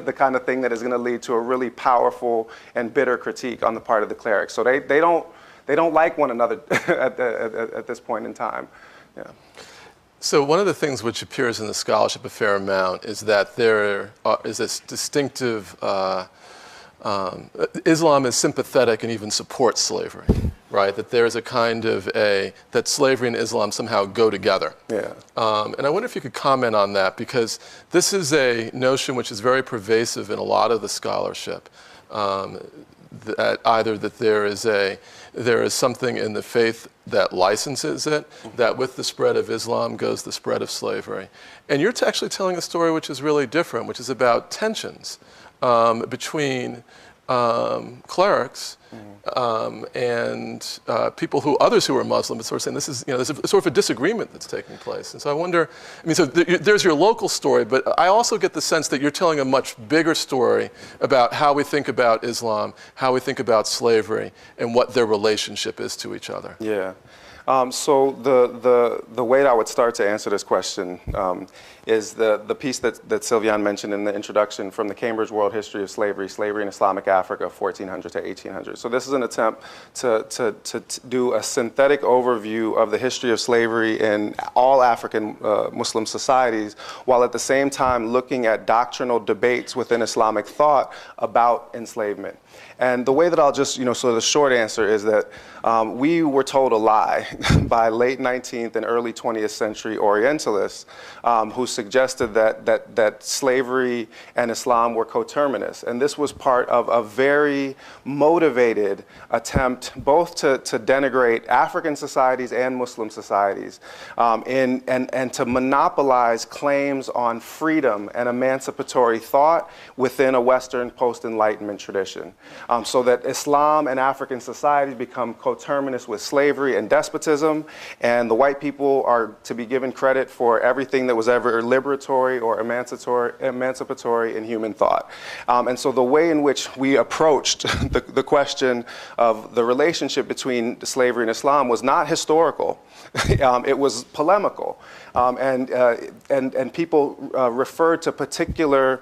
the kind of thing that is going to lead to a really powerful and bitter critique on the part of the clerics. So they don't like one another at this point in time. Yeah. So one of the things which appears in the scholarship a fair amount is that there is this distinctive, Islam is sympathetic and even supports slavery, right? That there's a kind of that slavery and Islam somehow go together. Yeah. And I wonder if you could comment on that, because this is a notion which is very pervasive in a lot of the scholarship. That either that there is something in the faith that licenses it, that with the spread of Islam goes the spread of slavery. And you're actually telling a story which is really different, which is about tensions between clerics and people others who are Muslim, sort of saying this is, there's a sort of a disagreement that's taking place. And so I wonder, so there's your local story, but I also get the sense that you're telling a much bigger story about how we think about Islam, how we think about slavery, and what their relationship is to each other. Yeah. So the way that I would start to answer this question is the piece that Sylviane mentioned in the introduction from the Cambridge World History of Slavery, Slavery in Islamic Africa, 1400 to 1800. So this is an attempt to do a synthetic overview of the history of slavery in all African Muslim societies, while at the same time looking at doctrinal debates within Islamic thought about enslavement. And the way that I'll just, so the short answer is that we were told a lie by late 19th and early 20th century Orientalists who suggested that slavery and Islam were coterminous. And this was part of a very motivated attempt both to denigrate African societies and Muslim societies and to monopolize claims on freedom and emancipatory thought within a Western post-Enlightenment tradition. So that Islam and African societies become coterminous with slavery and despotism, and the white people are to be given credit for everything that was ever liberatory or emancipatory in human thought. And so the way in which we approached the question of the relationship between slavery and Islam was not historical. It was polemical. And people referred to particular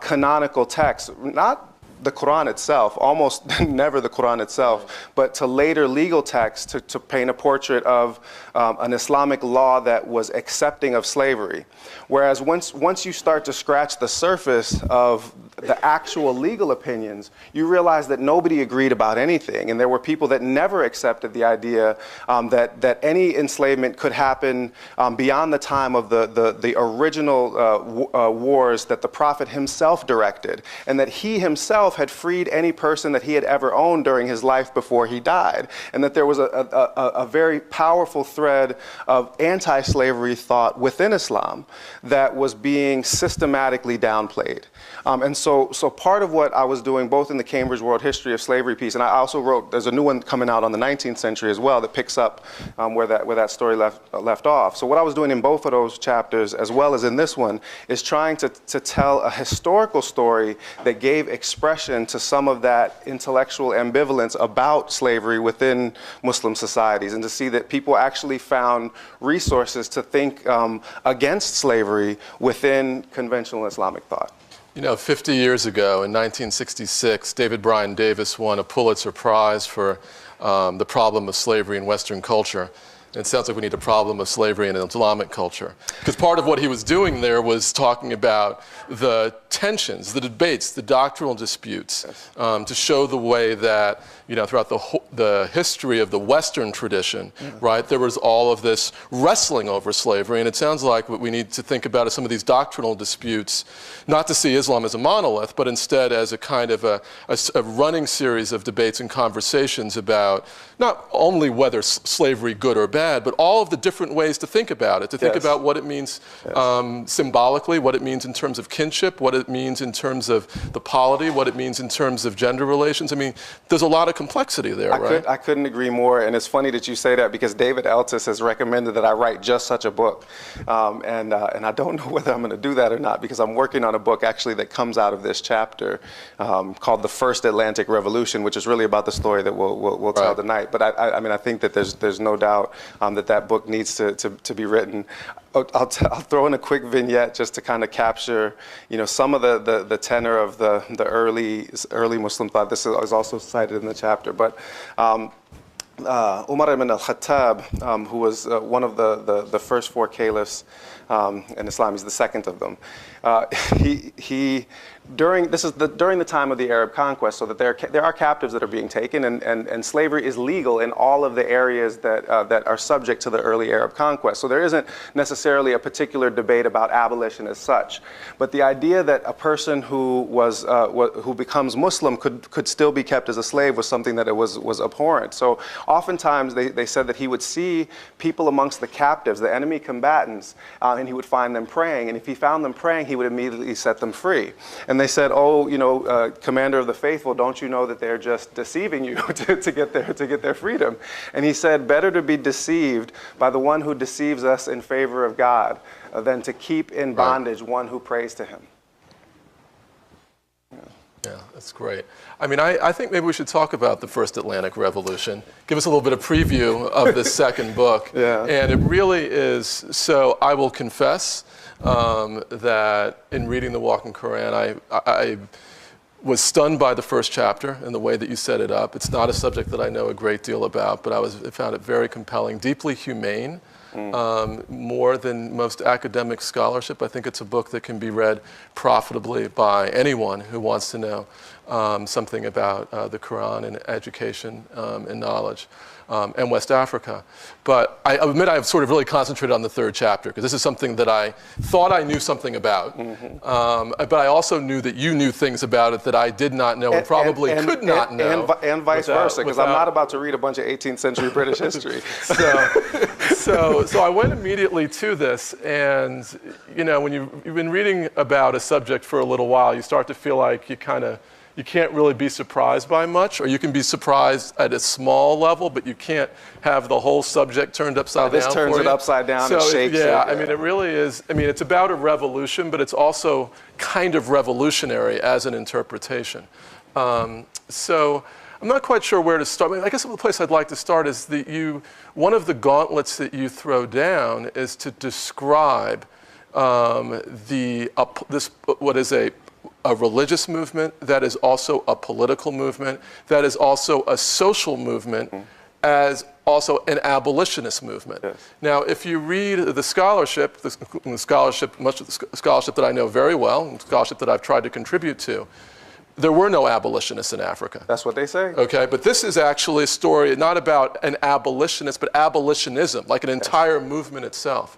canonical texts, not the Quran itself, almost never the Quran itself, but to later legal texts to paint a portrait of an Islamic law that was accepting of slavery. Whereas once you start to scratch the surface of the actual legal opinions, you realize that nobody agreed about anything. And there were people that never accepted the idea that any enslavement could happen beyond the time of the original wars that the Prophet himself directed, and that he himself had freed any person that he had ever owned during his life before he died, and that there was a very powerful thread of anti-slavery thought within Islam that was being systematically downplayed. And so part of what I was doing both in the Cambridge World History of Slavery piece, and I also wrote, there's a new one coming out on the 19th century as well that picks up where that story left off. So what I was doing in both of those chapters, as well as in this one, is trying to tell a historical story that gave expression to some of that intellectual ambivalence about slavery within Muslim societies, and to see that people actually found resources to think against slavery within conventional Islamic thought. 50 years ago, in 1966, David Bryan Davis won a Pulitzer Prize for the problem of slavery in Western culture. And it sounds like we need a problem of slavery in Islamic culture. Because part of what he was doing there was talking about the tensions, the debates, the doctrinal disputes, to show the way that, throughout the history of the Western tradition, right, there was all of this wrestling over slavery. And it sounds like what we need to think about is some of these doctrinal disputes, not to see Islam as a monolith, but instead as a kind of a running series of debates and conversations about not only whether slavery good or bad, but all of the different ways to think about it, to think about what it means symbolically, what it means in terms of kinship, what it means in terms of the polity, what it means in terms of gender relations. I mean, there's a lot of complexity there, right? I couldn't agree more, and it's funny that you say that because David Eltis has recommended that I write just such a book, and I don't know whether I'm going to do that or not, because I'm working on a book actually that comes out of this chapter called The First Atlantic Revolution, which is really about the story that we'll tell tonight. But I mean, I think that there's no doubt that book needs to be written. I'll throw in a quick vignette just to kind of capture, some of the tenor of the early Muslim thought. This is also cited in the chapter, but Umar ibn al-Khattab, who was one of the first four caliphs in Islam, he's the second of them. During the time of the Arab conquest, so that there are captives that are being taken, and slavery is legal in all of the areas that are subject to the early Arab conquest. So there isn't necessarily a particular debate about abolition as such, but the idea that a person who becomes Muslim could still be kept as a slave was something that was abhorrent. So oftentimes they said that he would see people amongst the captives, the enemy combatants, and he would find them praying, and if he found them praying, he would immediately set them free. And they said, "Oh, Commander of the Faithful, don't you know that they're just deceiving you to get their freedom?" And he said, "Better to be deceived by the one who deceives us in favor of God than to keep in bondage one who prays to him." Yeah, that's great. I mean, I think maybe we should talk about the First Atlantic Revolution. Give us a little bit of preview of the second book. Yeah. And it really is, so I will confess that in reading the Walking Quran, I was stunned by the first chapter and the way that you set it up. It's not a subject that I know a great deal about, but I found it very compelling, deeply humane. More than most academic scholarship. I think it's a book that can be read profitably by anyone who wants to know something about the Quran and education and knowledge and West Africa. But I admit I've sort of really concentrated on the third chapter because this is something that I thought I knew something about. But I also knew that you knew things about it that I did not know and probably could not know. And vice versa, because I'm not about to read a bunch of 18th century British history. So I went immediately to this, and when you've been reading about a subject for a little while, you start to feel like you can't really be surprised by much, or you can be surprised at a small level, but you can't have the whole subject turned upside down. This turns it upside down and shapes it. Yeah, I mean, it really is. I mean, it's about a revolution, but it's also kind of revolutionary as an interpretation. So I'm not quite sure where to start. I mean, I guess the place I'd like to start is one of the gauntlets that you throw down is to describe what is a religious movement, that is also a political movement, that is also a social movement, as also an abolitionist movement. Yes. Now, if you read the scholarship, much of the scholarship that I know very well, and scholarship that I've tried to contribute to, there were no abolitionists in Africa. That's what they say. Okay, but this is actually a story not about an abolitionist, but abolitionism, like an entire movement itself.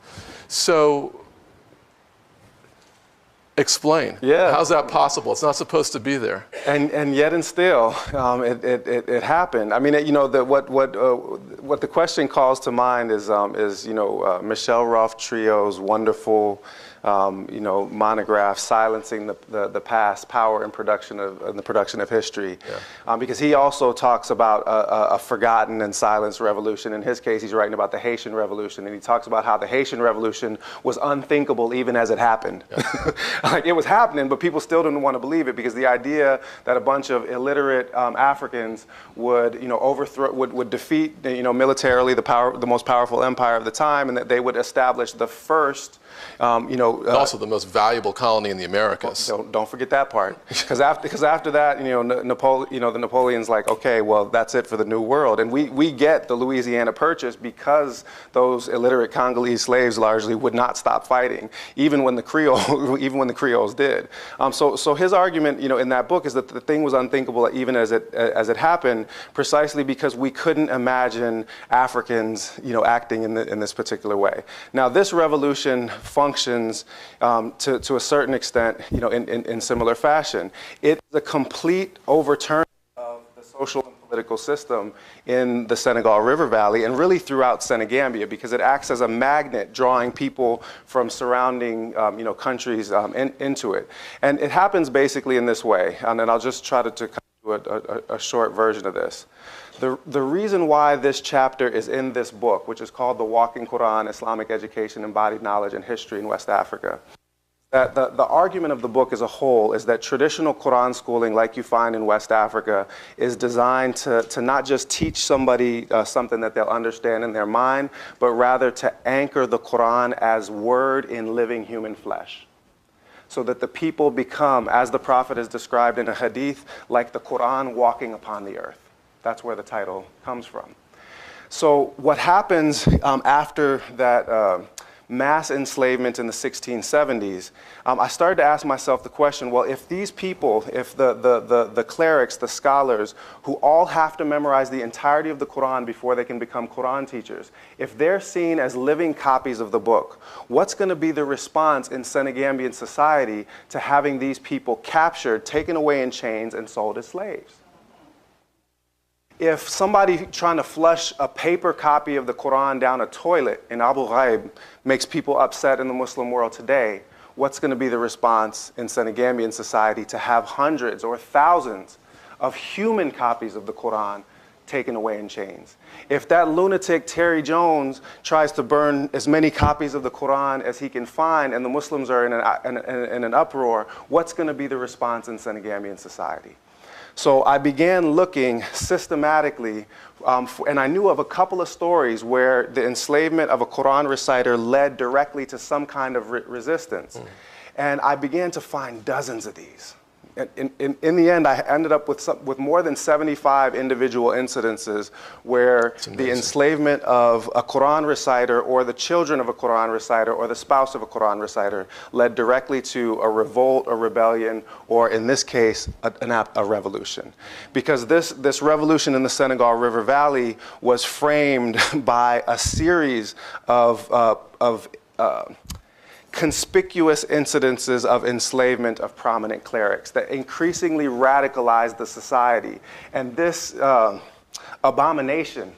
So, explain. Yeah. How's that possible? It's not supposed to be there. And yet and still, it happened. I mean, what the question calls to mind is Michel Rolfe Trio's wonderful monograph, Silencing the Past, Power and the Production of History. Yeah. Because he also talks about a forgotten and silenced revolution. In his case, he's writing about the Haitian Revolution, and he talks about how the Haitian Revolution was unthinkable even as it happened. Yeah. Like, it was happening, but people still didn't want to believe it, because the idea that a bunch of illiterate Africans would would defeat militarily the most powerful empire of the time, and that they would establish the first also the most valuable colony in the Americas. Don't forget that part, because after that, the Napoleon's like, okay, well, that's it for the New World, and we get the Louisiana Purchase because those illiterate Congolese slaves largely would not stop fighting, even when the Creoles did. So his argument, in that book, is that the thing was unthinkable even as it happened, precisely because we couldn't imagine Africans, acting in this particular way. Now, this revolution functions to a certain extent, in similar fashion. It's a complete overturn of the social and political system in the Senegal River Valley, and really throughout Senegambia, because it acts as a magnet, drawing people from surrounding countries into it. And it happens basically in this way, and I'll just try to do a short version of this. The reason why this chapter is in this book, which is called The Walking Quran, Islamic Education, Embodied Knowledge, and History in West Africa, That the argument of the book as a whole is that traditional Quran schooling, like you find in West Africa, is designed to not just teach somebody something that they'll understand in their mind, but rather to anchor the Quran as word in living human flesh. So that the people become, as the Prophet is described in a hadith, like the Quran walking upon the earth. That's where the title comes from. So what happens after that mass enslavement in the 1670s, I started to ask myself the question, well, if these people, if the clerics, the scholars, who all have to memorize the entirety of the Quran before they can become Quran teachers, if they're seen as living copies of the book, what's going to be the response in Senegambian society to having these people captured, taken away in chains, and sold as slaves? If somebody trying to flush a paper copy of the Quran down a toilet in Abu Ghraib makes people upset in the Muslim world today, what's going to be the response in Senegambian society to have hundreds or thousands of human copies of the Quran taken away in chains? If that lunatic Terry Jones tries to burn as many copies of the Quran as he can find and the Muslims are in an uproar, what's going to be the response in Senegambian society? So I began looking systematically, and I knew of a couple of stories where the enslavement of a Quran reciter led directly to some kind of resistance. And I began to find dozens of these. In the end, I ended up with more than 75 individual incidences where the enslavement of a Quran reciter or the children of a Quran reciter or the spouse of a Quran reciter led directly to a revolt, a rebellion, or in this case, a revolution. Because this revolution in the Senegal River Valley was framed by a series of conspicuous incidences of enslavement of prominent clerics that increasingly radicalized the society. And this abomination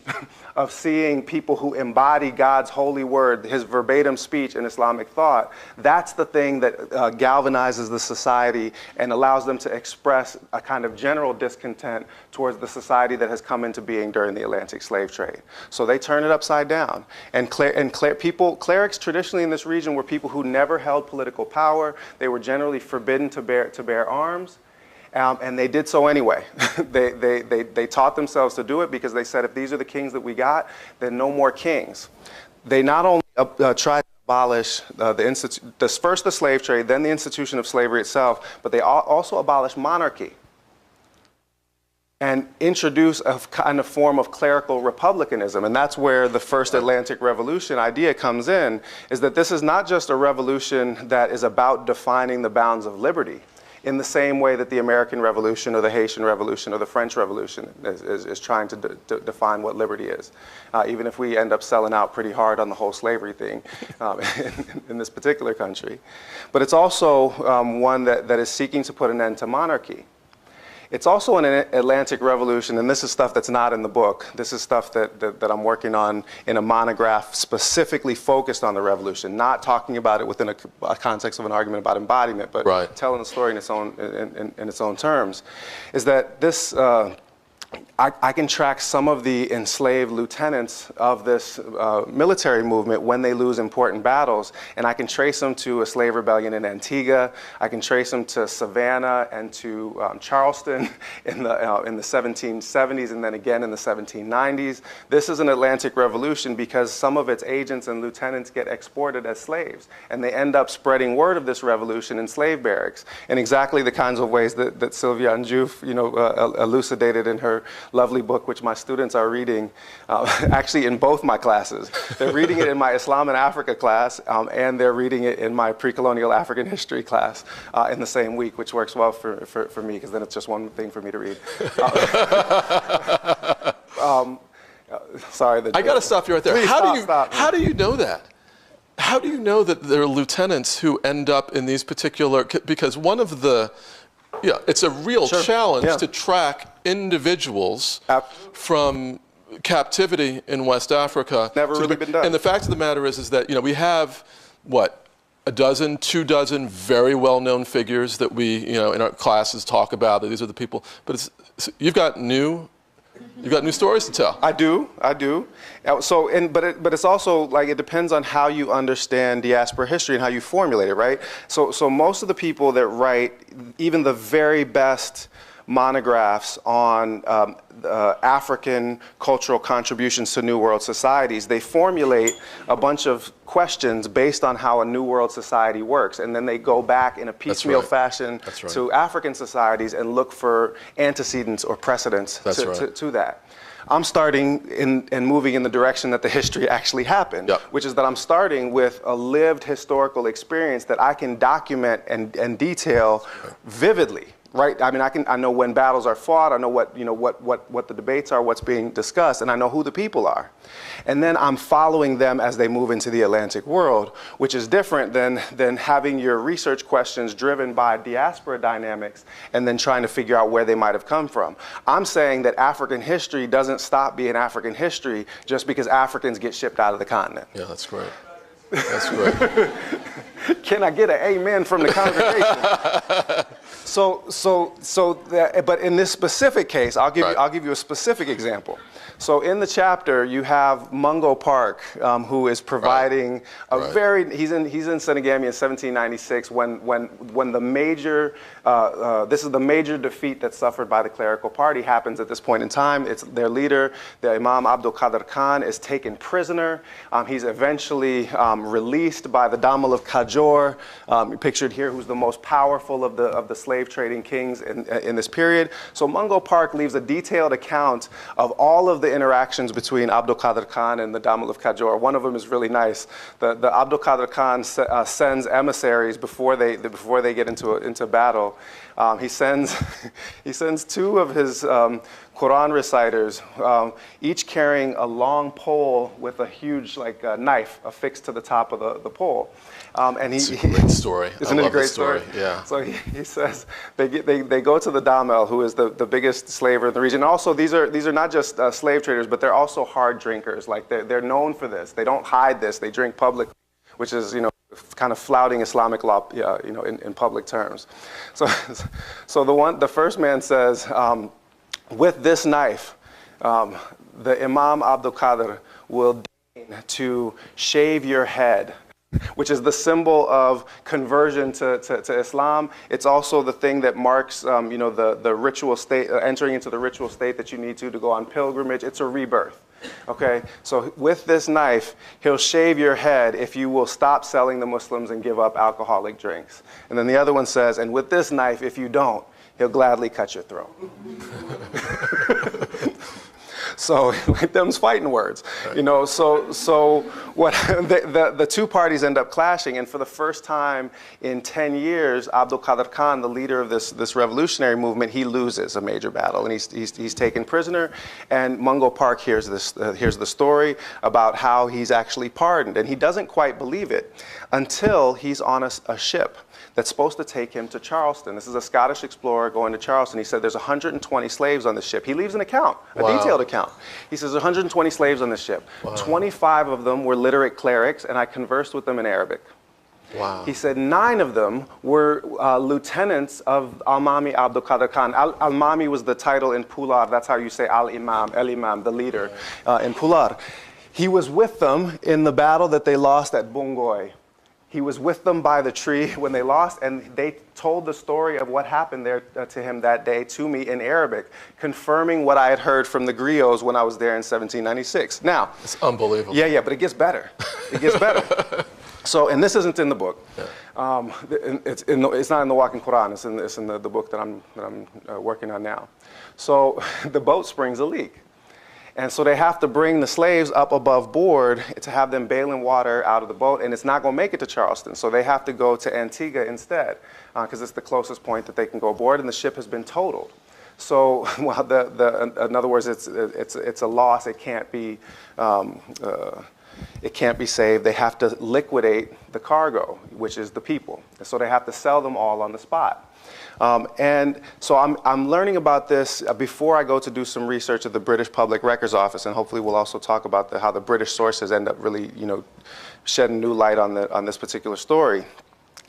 of seeing people who embody God's holy word, his verbatim speech in Islamic thought, that's the thing that galvanizes the society and allows them to express a kind of general discontent towards the society that has come into being during the Atlantic slave trade. So they turn it upside down. And clerics traditionally in this region were people who never held political power. They were generally forbidden to bear arms. And they did so anyway. They taught themselves to do it because they said, if these are the kings that we got, then no more kings. They not only tried to abolish first the slave trade, then the institution of slavery itself, but they also abolished monarchy and introduce a kind of form of clerical republicanism. And that's where the first Atlantic Revolution idea comes in, is that this is not just a revolution that is about defining the bounds of liberty, in the same way that the American Revolution or the Haitian Revolution or the French Revolution is trying to define what liberty is, even if we end up selling out pretty hard on the whole slavery thing in this particular country. But it's also one that is seeking to put an end to monarchy. It's also an Atlantic Revolution, and this is stuff that's not in the book. This is stuff that I'm working on in a monograph specifically focused on the revolution, not talking about it within a context of an argument about embodiment, but telling the story in its own terms, is that this, I can track some of the enslaved lieutenants of this military movement when they lose important battles, and I can trace them to a slave rebellion in Antigua. I can trace them to Savannah and to Charleston in the 1770s and then again in the 1790s. This is an Atlantic Revolution because some of its agents and lieutenants get exported as slaves, and they end up spreading word of this revolution in slave barracks in exactly the kinds of ways that Sylvia Ndiouf, elucidated in her lovely book, which my students are reading, actually in both my classes. They're reading it in my Islam and Africa class, and they're reading it in my pre-colonial African history class in the same week, which works well for me, because then it's just one thing for me to read. Sorry. I got to stop you right there. Please stop. How do you know that? How do you know that there are lieutenants who end up in these particular, because one of the, it's a real challenge to track individuals from captivity in West Africa. Never really been done. And the fact of the matter is that, we have, a dozen, 2 dozen very well-known figures that we, in our classes talk about, that these are the people. But you've got new You got new stories to tell. I do. So, but it's also like it depends on how you understand diaspora history and how you formulate it, right? So most of the people that write, even the very best monographs on African cultural contributions to New World societies, they formulate a bunch of questions based on how a New World society works, and then they go back in a piecemeal fashion to African societies and look for antecedents or precedents to that. I'm starting and moving in the direction that the history actually happened, which is that I'm starting with a lived historical experience that I can document and detail vividly. Right. I mean, I know when battles are fought. I know what the debates are, what's being discussed, and I know who the people are. And then I'm following them as they move into the Atlantic world, which is different than having your research questions driven by diaspora dynamics and then trying to figure out where they might have come from. I'm saying that African history doesn't stop being African history just because Africans get shipped out of the continent. Yeah, that's great. That's great. Can I get an amen from the congregation? But in this specific case, I'll give you a specific example. So in the chapter, you have Mungo Park, who is providing he's in Senegambia in 1796 when the major, this is the major defeat that's suffered by the clerical party happens at this point in time. It's their leader, the Imam Abdul Qadir Khan, is taken prisoner. He's eventually released by the Damal of Kajor, pictured here, who's the most powerful of the slave trading kings in this period. So Mungo Park leaves a detailed account of all of the interactions between Abdul Qadir Khan and the Damal of Kajor. One of them is really nice. The Abdul Qadir Khan sends emissaries before they get into battle. He sends two of his Quran reciters, each carrying a long pole with a huge knife affixed to the top of the pole. And it's a great story. Isn't it a great story? Yeah. So he says they go to the Damel, who is the biggest slaver in the region. Also, these are not just slave traders, but they're also hard drinkers. Like they're known for this. They don't hide this. They drink publicly, which is kind of flouting Islamic law, in public terms. So the first man says, with this knife, the Imam Abdul Qadir will deign to shave your head, which is the symbol of conversion to Islam. It's also the thing that marks, the ritual state, entering into the ritual state that you need to go on pilgrimage. It's a rebirth. Okay, so with this knife, he'll shave your head if you will stop selling the Muslims and give up alcoholic drinks. And then the other one says, and with this knife, if you don't, he'll gladly cut your throat. So them's fighting words, So what the two parties end up clashing, and for the first time in 10 years, Abdul Qadir Khan, the leader of this revolutionary movement, he loses a major battle, and he's taken prisoner. And Mungo Park hears the story about how he's actually pardoned, and he doesn't quite believe it until he's on a ship that's supposed to take him to Charleston. This is a Scottish explorer going to Charleston. He said there's 120 slaves on the ship. He leaves an account, a detailed account. He says 120 slaves on the ship. Wow. 25 of them were literate clerics, and I conversed with them in Arabic. Wow. He said 9 of them were lieutenants of Al-Mami Abdul Qadir Khan. Al-Mami was the title in Pular. That's how you say Al-Imam, El-Imam, the leader in Pular. He was with them in the battle that they lost at Bungoy. He was with them by the tree when they lost, and they told the story of what happened there to him that day to me in Arabic, confirming what I had heard from the griots when I was there in 1796. Now, it's unbelievable. Yeah, but it gets better. It gets better. So, and this isn't in the book. Yeah. It's not in the Walking Quran. It's in the book that I'm working on now. So, the boat springs a leak. And so they have to bring the slaves up above board to have them bailing water out of the boat, and it's not going to make it to Charleston. So they have to go to Antigua instead, because it's the closest point that they can go aboard, and the ship has been totaled. So, well, in other words, it's a loss. It can't be saved. They have to liquidate the cargo, which is the people. And so they have to sell them all on the spot. And so I'm learning about this before I go to do some research at the British Public Records Office, and hopefully we'll also talk about how the British sources end up really, shedding new light on this particular story.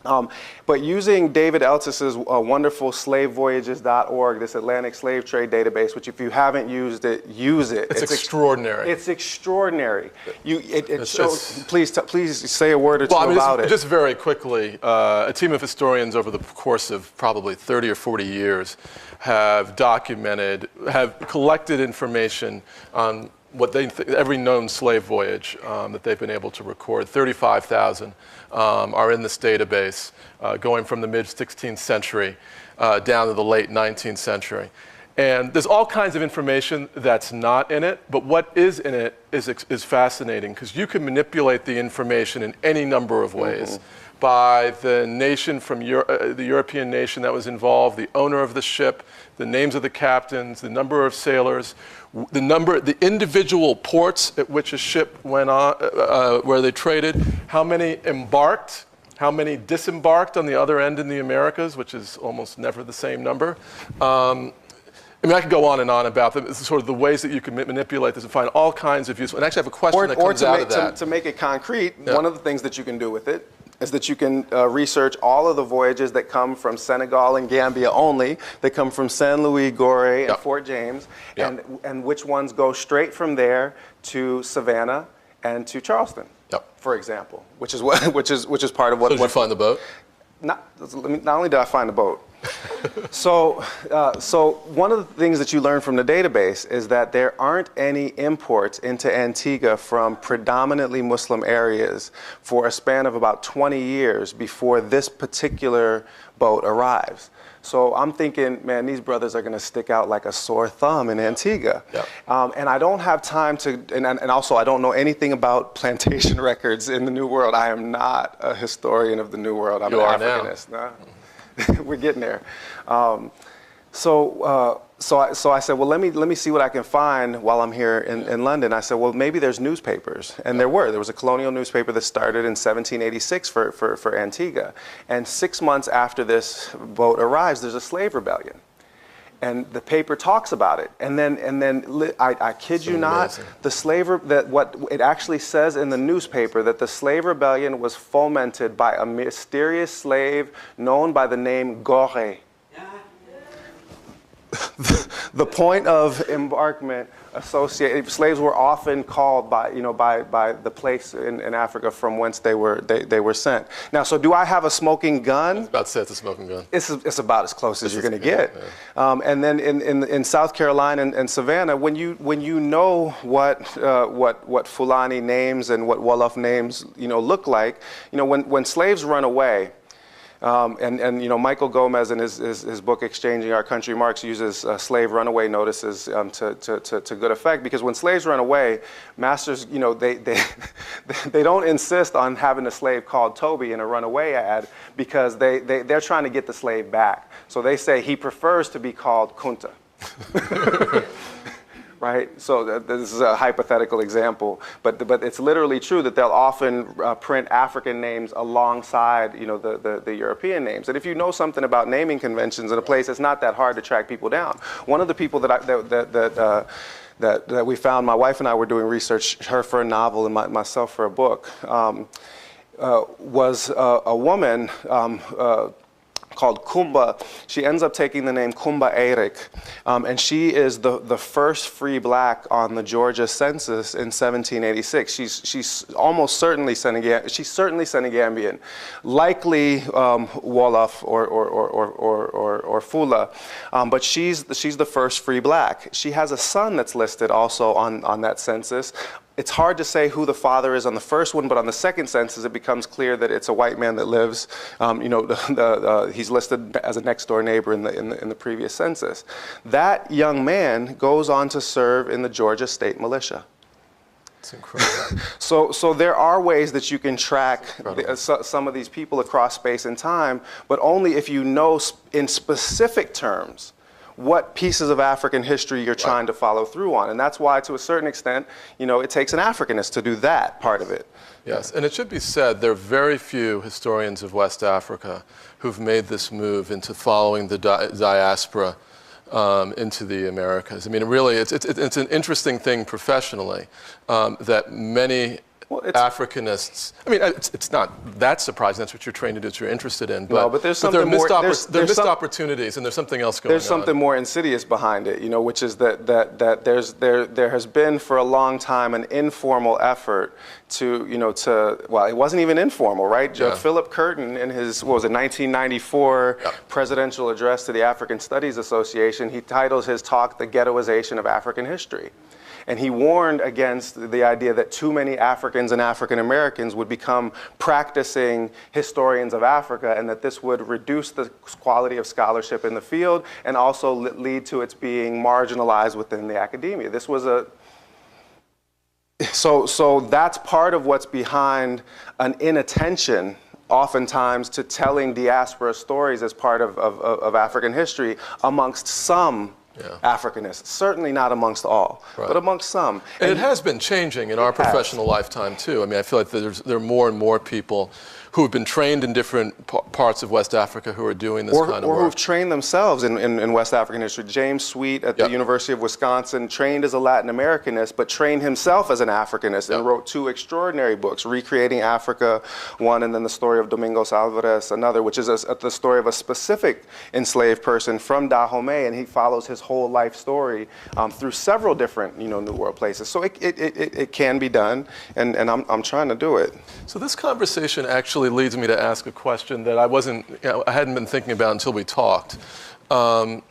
But using David Eltis's wonderful slavevoyages.org, this Atlantic slave trade database, which if you haven't used it, use it. It's extraordinary. It's extraordinary. It shows. Please say a word or two about it. Just very quickly, a team of historians over the course of probably 30 or 40 years have collected information on what they every known slave voyage that they've been able to record. 35,000 are in this database, going from the mid-16th century down to the late 19th century. And there's all kinds of information that's not in it, but what is in it is fascinating, because you can manipulate the information in any number of ways. By the nation from the European nation that was involved, the owner of the ship, the names of the captains, the number of sailors, the individual ports at which a ship went on, where they traded, how many embarked, how many disembarked on the other end in the Americas, which is almost never the same number. I mean, I could go on and on about them. It's sort of the ways that you can manipulate this and find all kinds of useful. And actually, I have a question that comes out of that. To make it concrete, one of the things that you can do with it is that you can research all of the voyages that come from Senegal and Gambia only, that come from San Luis, Gorée, and Fort James, and which ones go straight from there to Savannah and to Charleston, for example, which is part of what. So did you find the boat? Not only did I find the boat. So one of the things that you learn from the database is that there aren't any imports into Antigua from predominantly Muslim areas for a span of about 20 years before this particular boat arrives. So I'm thinking, man, these brothers are going to stick out like a sore thumb in Antigua. And I don't have time to, and also I don't know anything about plantation records in the New World. I am not a historian of the New World. I'm an Africanist. Nah. We're getting there. So I said, well, let me see what I can find while I'm here in London. I said, well, maybe there's newspapers. And there was a colonial newspaper that started in 1786 for Antigua. And 6 months after this boat arrives, there's a slave rebellion. And the paper talks about it. And then I kid you not, what it actually says in the newspaper, that the slave rebellion was fomented by a mysterious slave known by the name Gorée. The point of embarkment associated, slaves were often called by the place in Africa from whence they were sent. Now, so do I have a smoking gun? I was about to say it's a smoking gun. It's about as close as you're going to get. And then in South Carolina and Savannah, when you know what Fulani names and what Wolof names look like, when slaves run away. And Michael Gomez in his book Exchanging Our Country Marks uses slave runaway notices to good effect, because when slaves run away, masters they don't insist on having a slave called Toby in a runaway ad, because they're trying to get the slave back. So they say he prefers to be called Kunta. Right? So this is a hypothetical example, but it's literally true that they'll often print African names alongside the European names. And if you know something about naming conventions in a place, it's not that hard to track people down. One of the people that we found, my wife and I were doing research, her for a novel and myself for a book, was a woman called Kumba. She ends up taking the name Kumba Eric, and she is the first free black on the Georgia census in 1786. She's almost certainly Senegambian. She's certainly Senegambian, likely Wolof or Fula, but she's the first free black. She has a son that's listed also on that census. It's hard to say who the father is on the first one, but on the second census, it becomes clear that it's a white man that lives. He's listed as a next-door neighbor in the previous census. That young man goes on to serve in the Georgia State Militia. It's incredible. So there are ways that you can track some of these people across space and time, but only if you know in specific terms what pieces of African history you're trying to follow through on. And that's why, to a certain extent, it takes an Africanist to do that part of it. Yes, and it should be said, there are very few historians of West Africa who've made this move into following the diaspora into the Americas. I mean, really, it's an interesting thing professionally that many Africanists. I mean, it's not that surprising. That's what you're trained to do. It's what you're interested in. But, no, but there's something more. There are missed opportunities, and there's something else going on. There's something more insidious behind it, which is that there has been for a long time an informal effort to well, it wasn't even informal, right? Yeah. Philip Curtin, in his 1994 presidential address to the African Studies Association, he titles his talk "The Ghettoization of African History." And he warned against the idea that too many Africans and African Americans would become practicing historians of Africa, and that this would reduce the quality of scholarship in the field and also lead to its being marginalized within the academia. This was so that's part of what's behind an inattention oftentimes to telling diaspora stories as part of African history amongst some Africanists, certainly not amongst all, but amongst some. And it has been changing in our professional lifetime too. I mean, I feel like there are more and more people who have been trained in different parts of West Africa who are doing this kind of work. Or who've trained themselves in West African history. James Sweet at the University of Wisconsin trained as a Latin Americanist, but trained himself as an Africanist and wrote 2 extraordinary books, Recreating Africa, one, and then The Story of Domingos Alvarez, another, which is the story of a specific enslaved person from Dahomey, and he follows his whole life story through several different New World places. So it can be done, and I'm trying to do it. So this conversation actually leads me to ask a question that I hadn't been thinking about until we talked. And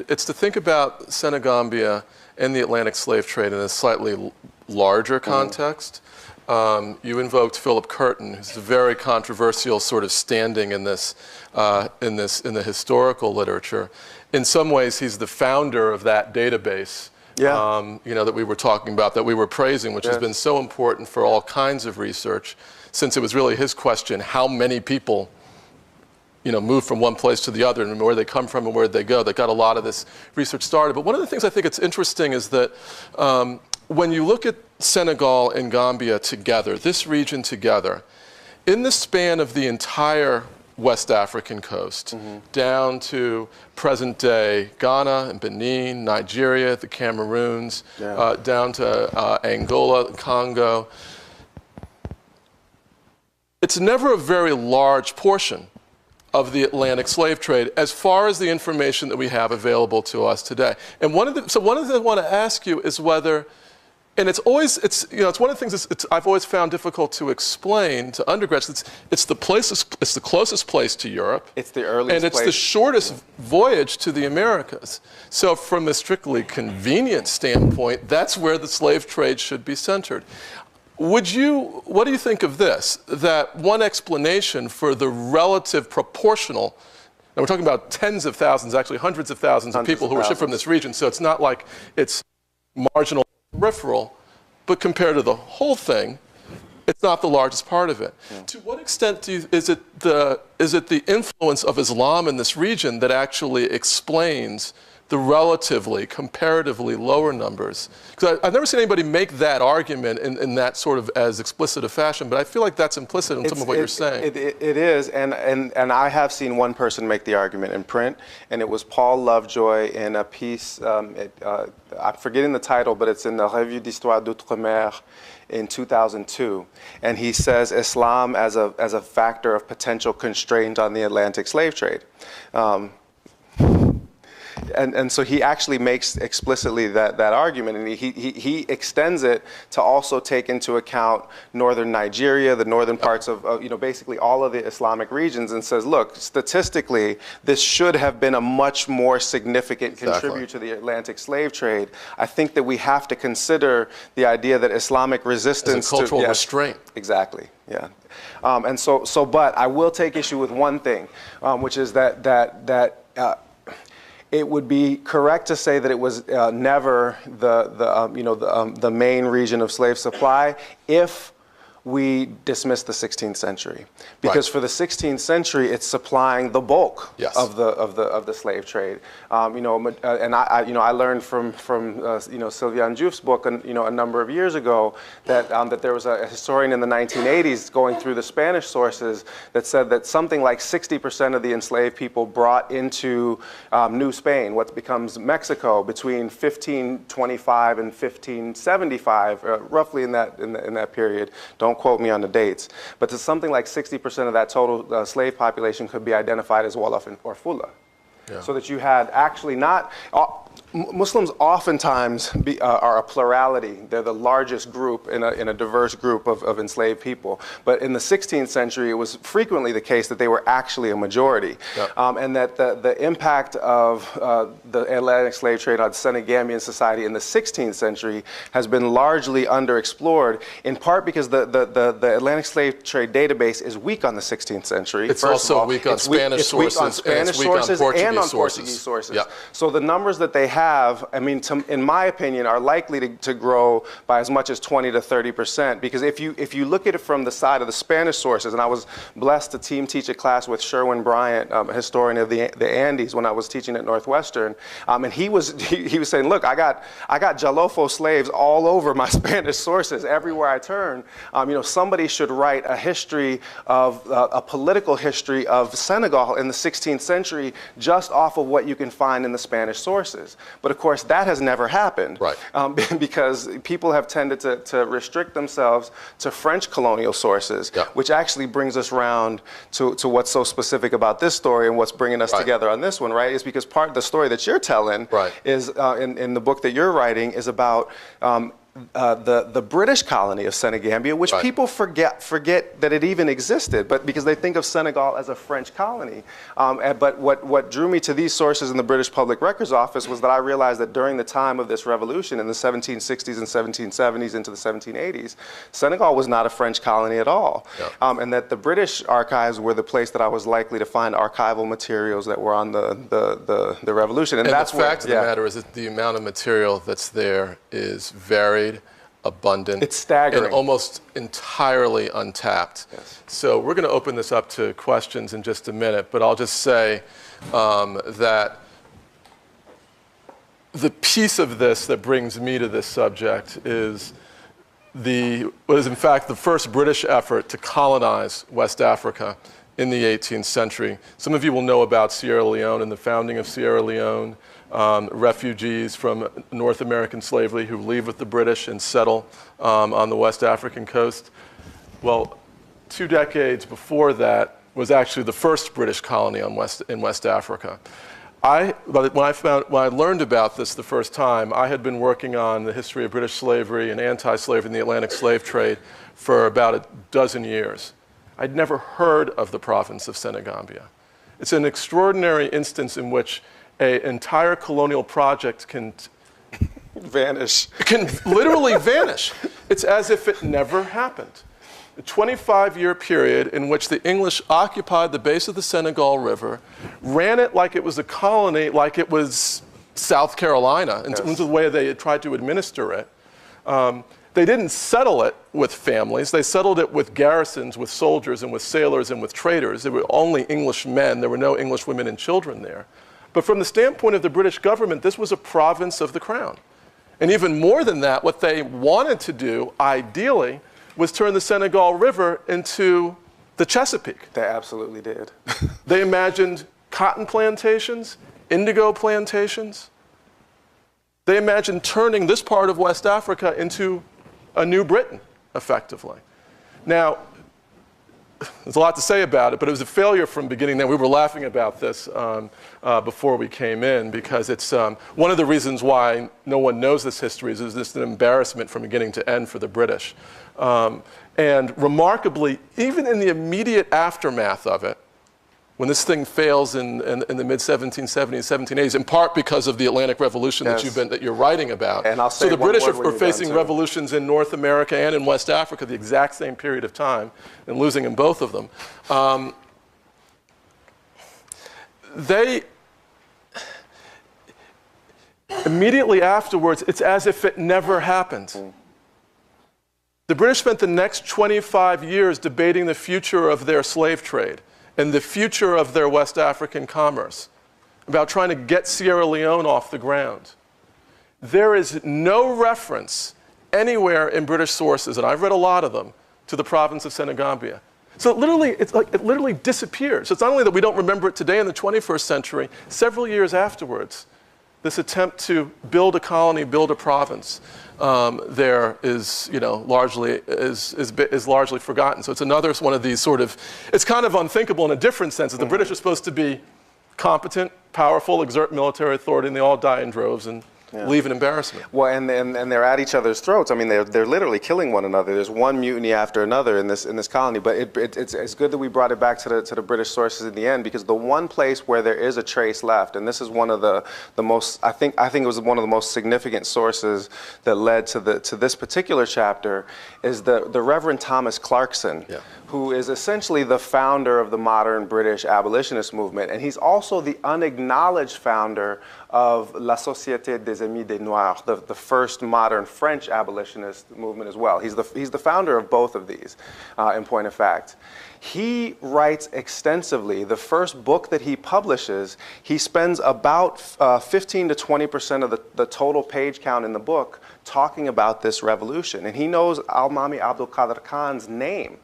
it's to think about Senegambia and the Atlantic slave trade in a slightly larger context. You invoked Philip Curtin, who's a very controversial sort of standing in this, in the historical literature. In some ways, he's the founder of that database. That we were talking about, that we were praising, which has been so important for all kinds of research, since it was really his question, how many people, move from one place to the other, and where they come from and where they go, that got a lot of this research started. But one of the things I think it's interesting is that when you look at Senegal and Gambia together, this region together, in the span of the entire West African coast, down to present day Ghana and Benin, Nigeria, the Cameroons, down to Angola, Congo. It's never a very large portion of the Atlantic slave trade as far as the information that we have available to us today. And one of the things I want to ask you is whether, and it's one of the things I've always found difficult to explain to undergraduates. It's the closest place to Europe. It's the earliest and it's place. The shortest voyage to the Americas. So from a strictly convenient standpoint, that's where the slave trade should be centered. What do you think of this? That one explanation for the relative proportional, and we're talking about tens of thousands, actually hundreds of thousands of people who were shipped from this region, so it's not like it's marginal, peripheral, but compared to the whole thing, it's not the largest part of it. To what extent is it the influence of Islam in this region that actually explains the comparatively lower numbers? Because I've never seen anybody make that argument in that sort of as explicit a fashion, but I feel like that's implicit in some of what you're saying. It is, and I have seen one person make the argument in print, and it was Paul Lovejoy in a piece, I'm forgetting the title, but it's in the Revue d'Histoire d'Outre-mer in 2002, and he says Islam as a factor of potential constraint on the Atlantic slave trade. And so he actually makes explicitly that argument, and he extends it to also take into account northern Nigeria, the northern parts of basically all of the Islamic regions, and says, look, statistically, this should have been a much more significant contributor to the Atlantic slave trade. I think that we have to consider the idea that Islamic resistance as a cultural restraint. Exactly. Yeah. But I will take issue with one thing, which is that it would be correct to say that it was never the main region of slave supply if we dismiss the 16th century, because for the 16th century it's supplying the bulk of the slave trade. And I learned from Sylviane Diouf's book a number of years ago that that there was a historian in the 1980s going through the Spanish sources that said that something like 60% of the enslaved people brought into New Spain, what becomes Mexico, between 1525 and 1575, roughly in that period. Don't quote me on the dates, but to something like 60% of that total slave population could be identified as Wolof or Fula. So that you had actually not... Muslims oftentimes are a plurality. They're the largest group in a diverse group of enslaved people. But in the 16th century, it was frequently the case that they were actually a majority. And that the impact of the Atlantic slave trade on Senegambian society in the 16th century has been largely underexplored, in part because the Atlantic slave trade database is weak on the 16th century. It's also weak on Spanish sources, and it's weak on Portuguese sources. So the numbers that they have, I mean, in my opinion, are likely to grow by as much as 20 to 30%. Because if you look at it from the side of the Spanish sources, and I was blessed to teach a class with Sherwin Bryant, a historian of the Andes, when I was teaching at Northwestern, and he was saying, look, I got Jalofo slaves all over my Spanish sources everywhere I turn. Somebody should write a history of a political history of Senegal in the 16th century just off of what you can find in the Spanish sources. But of course, that has never happened, because people have tended to restrict themselves to French colonial sources, which actually brings us round to what's so specific about this story and what's bringing us together on this one, right? Is because part of the story that you're telling is, in the book that you're writing, is about the British colony of Senegambia, which people forget that it even existed, but because they think of Senegal as a French colony. But what drew me to these sources in the British Public Records Office was that I realized that during the time of this revolution in the 1760s and 1770s into the 1780s, Senegal was not a French colony at all. And that the British archives were the place that I was likely to find archival materials that were on the revolution. And that's the fact of the matter is that the amount of material that's there is very abundant. It's staggering. And almost entirely untapped. So we're going to open this up to questions in just a minute, but I'll just say that the piece of this that brings me to this subject is what is in fact the first British effort to colonize West Africa in the 18th century. Some of you will know about Sierra Leone and the founding of Sierra Leone. Refugees from North American slavery who leave with the British and settle on the West African coast. Well, 2 decades before that was actually the first British colony in West Africa. When I learned about this the first time, I had been working on the history of British slavery and anti-slavery in the Atlantic slave trade for about a dozen years. I'd never heard of the province of Senegambia. It's an extraordinary instance in which an entire colonial project can vanish. Can literally vanish. It's as if it never happened. A 25-year period in which the English occupied the base of the Senegal River, ran it like it was a colony, like it was South Carolina, in terms of the way they had tried to administer it. They didn't settle it with families. They settled it with garrisons, with soldiers, and with sailors, and with traders. There were only English men. There were no English women and children there. But from the standpoint of the British government, this was a province of the crown. And even more than that, what they wanted to do, ideally, was turn the Senegal River into the Chesapeake. They absolutely did. They imagined cotton plantations, indigo plantations. They imagined turning this part of West Africa into a New Britain, effectively. Now, there's a lot to say about it, but it was a failure from beginning. Then we were laughing about this before we came in, because it's one of the reasons why no one knows this history is this an embarrassment from beginning to end for the British. And remarkably, even in the immediate aftermath of it, when this thing fails in the mid-1770s, 1780s, in part because of the Atlantic Revolution that you're writing about. And I'll say so the British are facing revolutions in North America and in West Africa the exact same period of time, and losing in both of them. They immediately afterwards, it's as if it never happened. The British spent the next 25 years debating the future of their slave trade and the future of their West African commerce, about trying to get Sierra Leone off the ground. There is no reference anywhere in British sources, and I've read a lot of them, to the province of Senegambia. So it literally disappears. It's not only that we don't remember it today in the 21st century, several years afterwards, this attempt to build a colony, build a province, there is, largely forgotten. So it's another one of these sort of, it's kind of unthinkable in a different sense. The British are supposed to be competent, powerful, exert military authority, and they all die in droves and leave in embarrassment. Well, and they're at each other's throats. I mean, they're literally killing one another. There's one mutiny after another in this colony. But it's good that we brought it back to the British sources in the end, because the one place where there is a trace left, and this is one of the most, I think it was one of the most significant sources that led to this particular chapter, is the Reverend Thomas Clarkson, who is essentially the founder of the modern British abolitionist movement, and he's also the unacknowledged founder of La Société des Amis des Noirs, the first modern French abolitionist movement as well. He's the founder of both of these, in point of fact. He writes extensively. The first book that he publishes, he spends about 15 to 20% of the total page count in the book talking about this revolution. And he knows Al-Mami Abdul Qadir Khan's name.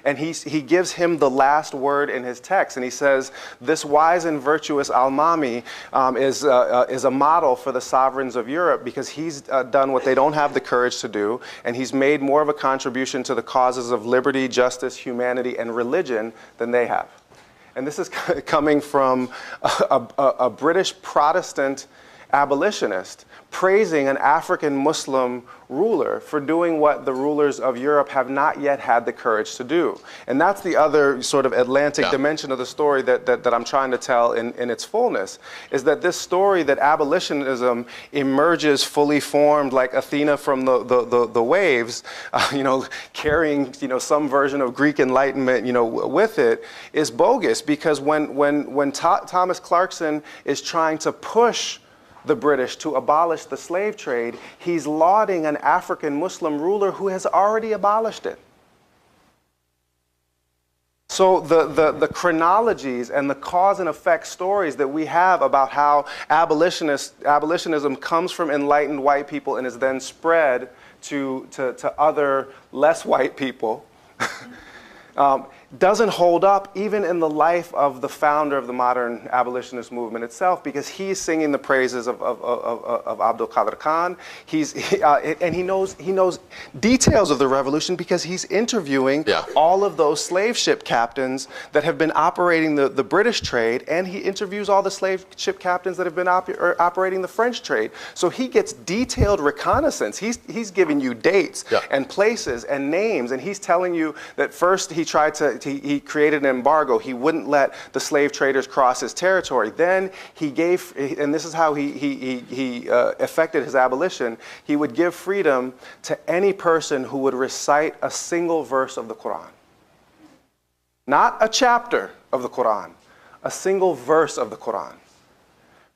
And he gives him the last word in his text. And he says, this wise and virtuous Al-Mami is a model for the sovereigns of Europe, because he's done what they don't have the courage to do. And he's made more of a contribution to the causes of liberty, justice, humanity, and religion than they have. And this is coming from a British Protestant abolitionist praising an African Muslim ruler for doing what the rulers of Europe have not yet had the courage to do. And that's the other sort of Atlantic dimension of the story that I'm trying to tell in its fullness, is that this story that abolitionism emerges fully formed like Athena from the waves, carrying some version of Greek Enlightenment with it, is bogus, because when Thomas Clarkson is trying to push the British to abolish the slave trade, he's lauding an African Muslim ruler who has already abolished it. So the chronologies and the cause and effect stories that we have about how abolitionism comes from enlightened white people and is then spread to other less white people doesn't hold up even in the life of the founder of the modern abolitionist movement itself, because he's singing the praises of Abdul Qadir Khan. And he knows details of the revolution because he's interviewing all of those slave ship captains that have been operating the British trade, and he interviews all the slave ship captains that have been operating the French trade. So he gets detailed reconnaissance. He's giving you dates and places and names, and he's telling you that first he he created an embargo. He wouldn't let the slave traders cross his territory. Then he gave, and this is how he effected his abolition, he would give freedom to any person who would recite a single verse of the Quran. Not a chapter of the Quran, a single verse of the Quran.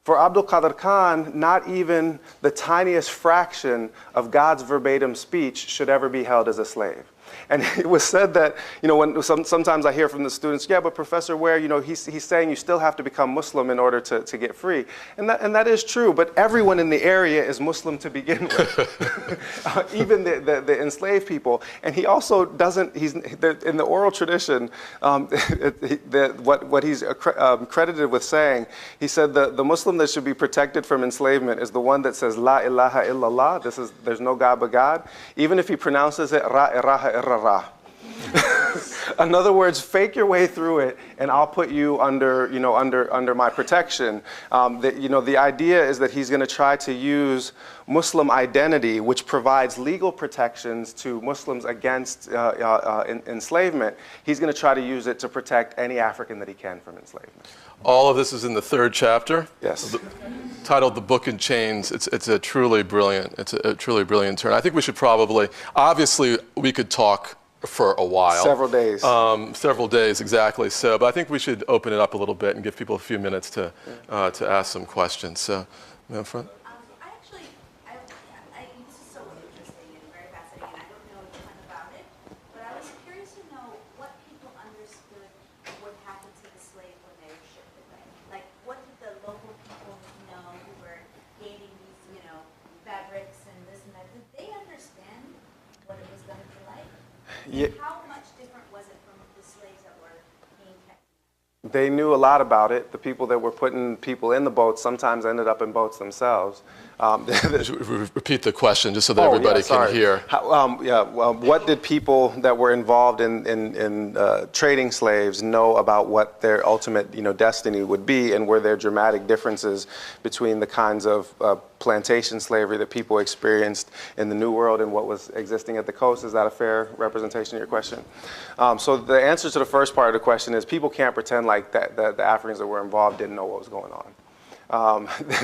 For Abdul Qadir Khan, not even the tiniest fraction of God's verbatim speech should ever be held as a slave. And it was said that, when sometimes I hear from the students, yeah, but Professor Ware, he's saying you still have to become Muslim in order to get free. And that is true, but everyone in the area is Muslim to begin with, even the enslaved people. And he also doesn't, in the oral tradition, what he's credited with saying, he said the Muslim that should be protected from enslavement is the one that says, La ilaha illallah, there's no God but God, even if he pronounces it, Ra iraha irra. In other words, fake your way through it, and I'll put you under my protection. The idea is that he's going to try to use Muslim identity, which provides legal protections to Muslims against enslavement. He's going to try to use it to protect any African that he can from enslavement. All of this is in the third chapter. Yes. Titled "The Book in Chains." It's a truly brilliant turn. I think we should probably, obviously, we could talk for a while. Several days. Several days, exactly. So, but I think we should open it up a little bit and give people a few minutes to ask some questions. So, in front. This is so interesting and very fascinating. I don't know a ton Yeah. How much different was it from the slaves that were being kept? They knew a lot about it. The people that were putting people in the boats sometimes ended up in boats themselves. Repeat the question just so that everybody can hear. What did people that were involved in trading slaves know about what their ultimate destiny would be, and were there dramatic differences between the kinds of plantation slavery that people experienced in the New World and what was existing at the coast? Is that a fair representation of your question? So the answer to the first part of the question is people can't pretend like that the Africans that were involved didn't know what was going on.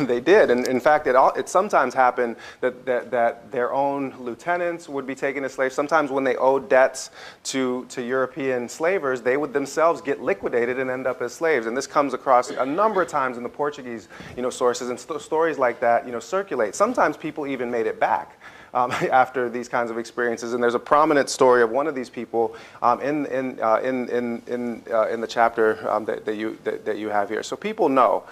They did, and in fact, it sometimes happened that their own lieutenants would be taken as slaves. Sometimes when they owed debts to European slavers, they would themselves get liquidated and end up as slaves. And this comes across a number of times in the Portuguese sources, and stories like that circulate. Sometimes people even made it back. After these kinds of experiences, and there's a prominent story of one of these people in the chapter that you have here. So people know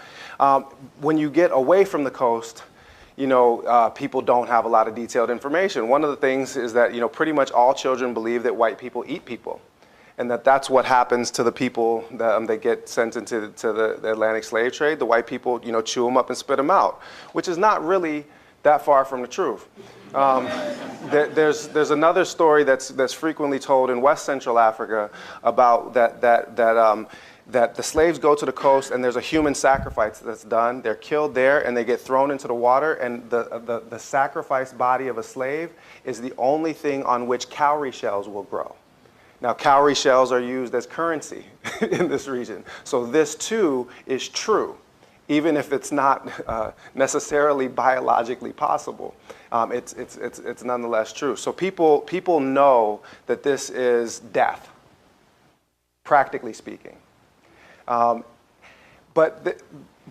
when you get away from the coast, people don't have a lot of detailed information. One of the things is that pretty much all children believe that white people eat people, and that's what happens to the people that get sent into the Atlantic slave trade. The white people chew them up and spit them out, which is not really that far from the truth. There's another story that's frequently told in West Central Africa about that the slaves go to the coast and there's a human sacrifice that's done. They're killed there and they get thrown into the water, and the sacrificed body of a slave is the only thing on which cowrie shells will grow. Now, cowrie shells are used as currency in this region. So this too is true, even if it's not necessarily biologically possible. It's nonetheless true. So people know that this is death, practically speaking.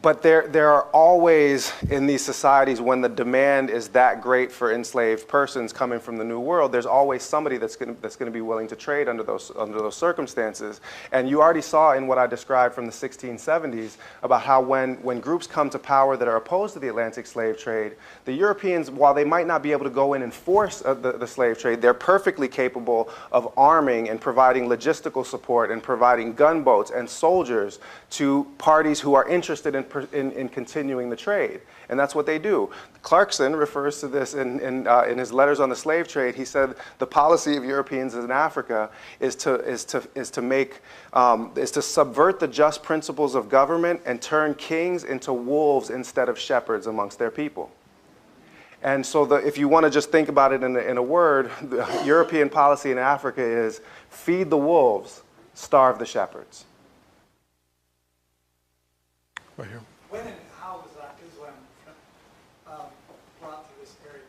But there are always, in these societies, when the demand is that great for enslaved persons coming from the New World, there's always somebody that's going to be willing to trade under those circumstances. And you already saw in what I described from the 1670s about how when groups come to power that are opposed to the Atlantic slave trade, the Europeans, while they might not be able to go in and force the slave trade, they're perfectly capable of arming and providing logistical support and providing gunboats and soldiers to parties who are interested in continuing the trade. And that's what they do. Clarkson refers to this in his letters on the slave trade. He said the policy of Europeans in Africa is to subvert the just principles of government and turn kings into wolves instead of shepherds amongst their people. And so if you want to just think about it in a word, the European policy in Africa is feed the wolves, starve the shepherds. Right here. When and how was Islam brought to this area?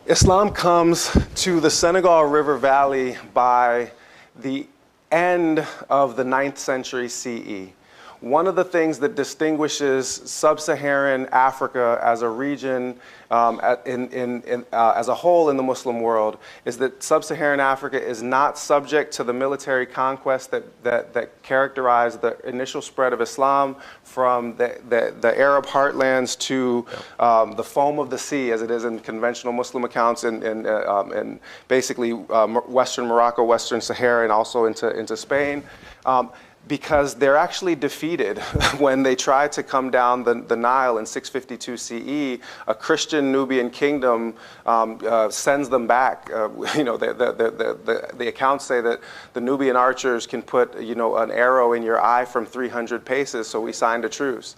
Islam comes to the Senegal River Valley by the end of the 9th century CE. One of the things that distinguishes sub-Saharan Africa as a region, as a whole in the Muslim world, is that sub-Saharan Africa is not subject to the military conquest that characterized the initial spread of Islam from the Arab heartlands to the foam of the sea, as it is in conventional Muslim accounts, and basically Western Morocco, Western Sahara, and also into Spain. Because they're actually defeated when they try to come down the Nile in 652 CE. A Christian Nubian kingdom sends them back. The accounts say that the Nubian archers can put an arrow in your eye from 300 paces, so we signed a truce.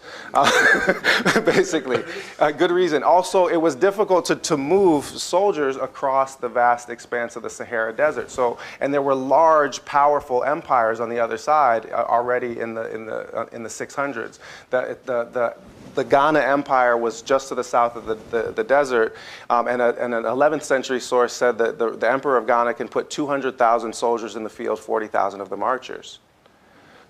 Basically, good reason. Also, it was difficult to move soldiers across the vast expanse of the Sahara Desert. And there were large, powerful empires on the other side. Already in the 600s, the Ghana Empire was just to the south of the desert, and an 11th century source said that the Emperor of Ghana can put 200,000 soldiers in the field, 40,000 of them archers.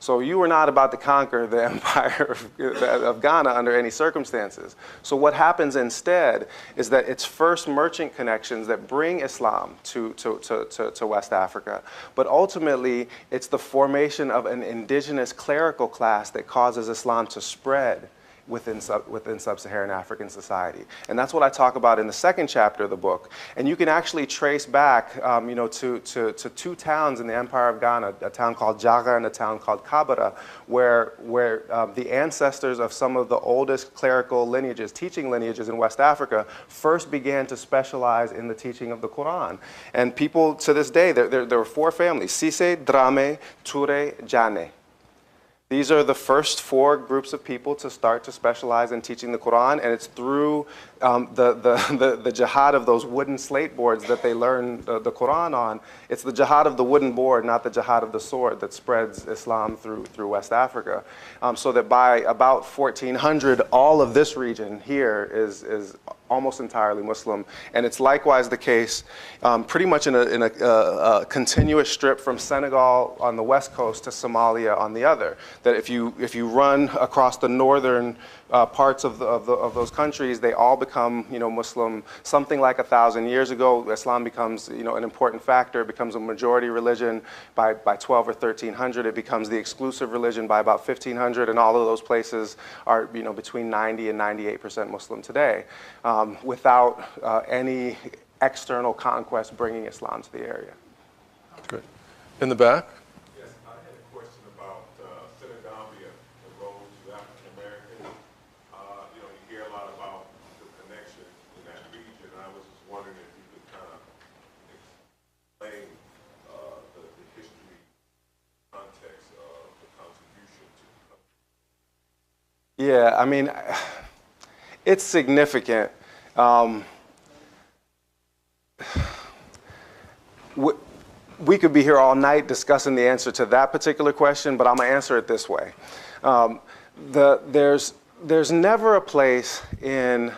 So you were not about to conquer the empire of Ghana under any circumstances. So what happens instead is that it's first merchant connections that bring Islam to West Africa. But ultimately, it's the formation of an indigenous clerical class that causes Islam to spread within sub-Saharan African society. And that's what I talk about in the second chapter of the book. And you can actually trace back to two towns in the Empire of Ghana, a town called Jaga and a town called Kabara, where the ancestors of some of the oldest clerical lineages, teaching lineages in West Africa, first began to specialize in the teaching of the Quran. And people, to this day, there were four families: Sise, Drame, Ture, Jane. These are the first four groups of people to start to specialize in teaching the Quran, and it's through the jihad of those wooden slate boards that they learn the Quran on. It's the jihad of the wooden board, not the jihad of the sword, that spreads Islam through West Africa. So that by about 1400, all of this region here is almost entirely Muslim, and it's likewise the case pretty much in a continuous strip from Senegal on the west coast to Somalia on the other. That if you run across the northern parts of those countries, they all become Muslim. Something like 1,000 years ago, Islam becomes an important factor. It becomes a majority religion by 12 or 1300. It becomes the exclusive religion by about 1500, and all of those places are between 90 and 98% Muslim today, without any external conquest bringing Islam to the area. Great. In the back. Yes, I had a question about Senegambia, the role to African Americans. You hear a lot about the connection in that region. I was just wondering if you could kind of explain the history, context of the contribution to the country. Yeah, I mean, it's significant. We could be here all night discussing the answer to that particular question, but I'm going to answer it this way. There's never a place in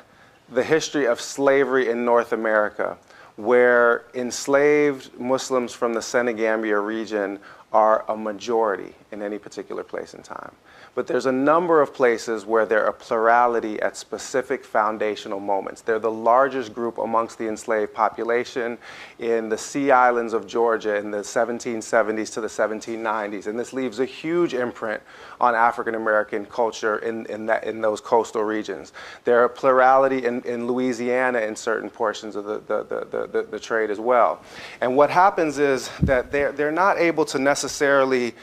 the history of slavery in North America where enslaved Muslims from the Senegambia region are a majority in any particular place in time. But there's a number of places where they're a plurality at specific foundational moments. They're the largest group amongst the enslaved population in the Sea Islands of Georgia in the 1770s to the 1790s. And this leaves a huge imprint on African American culture in those coastal regions. They're a plurality in Louisiana in certain portions of the trade as well. And what happens is that they're not able to necessarily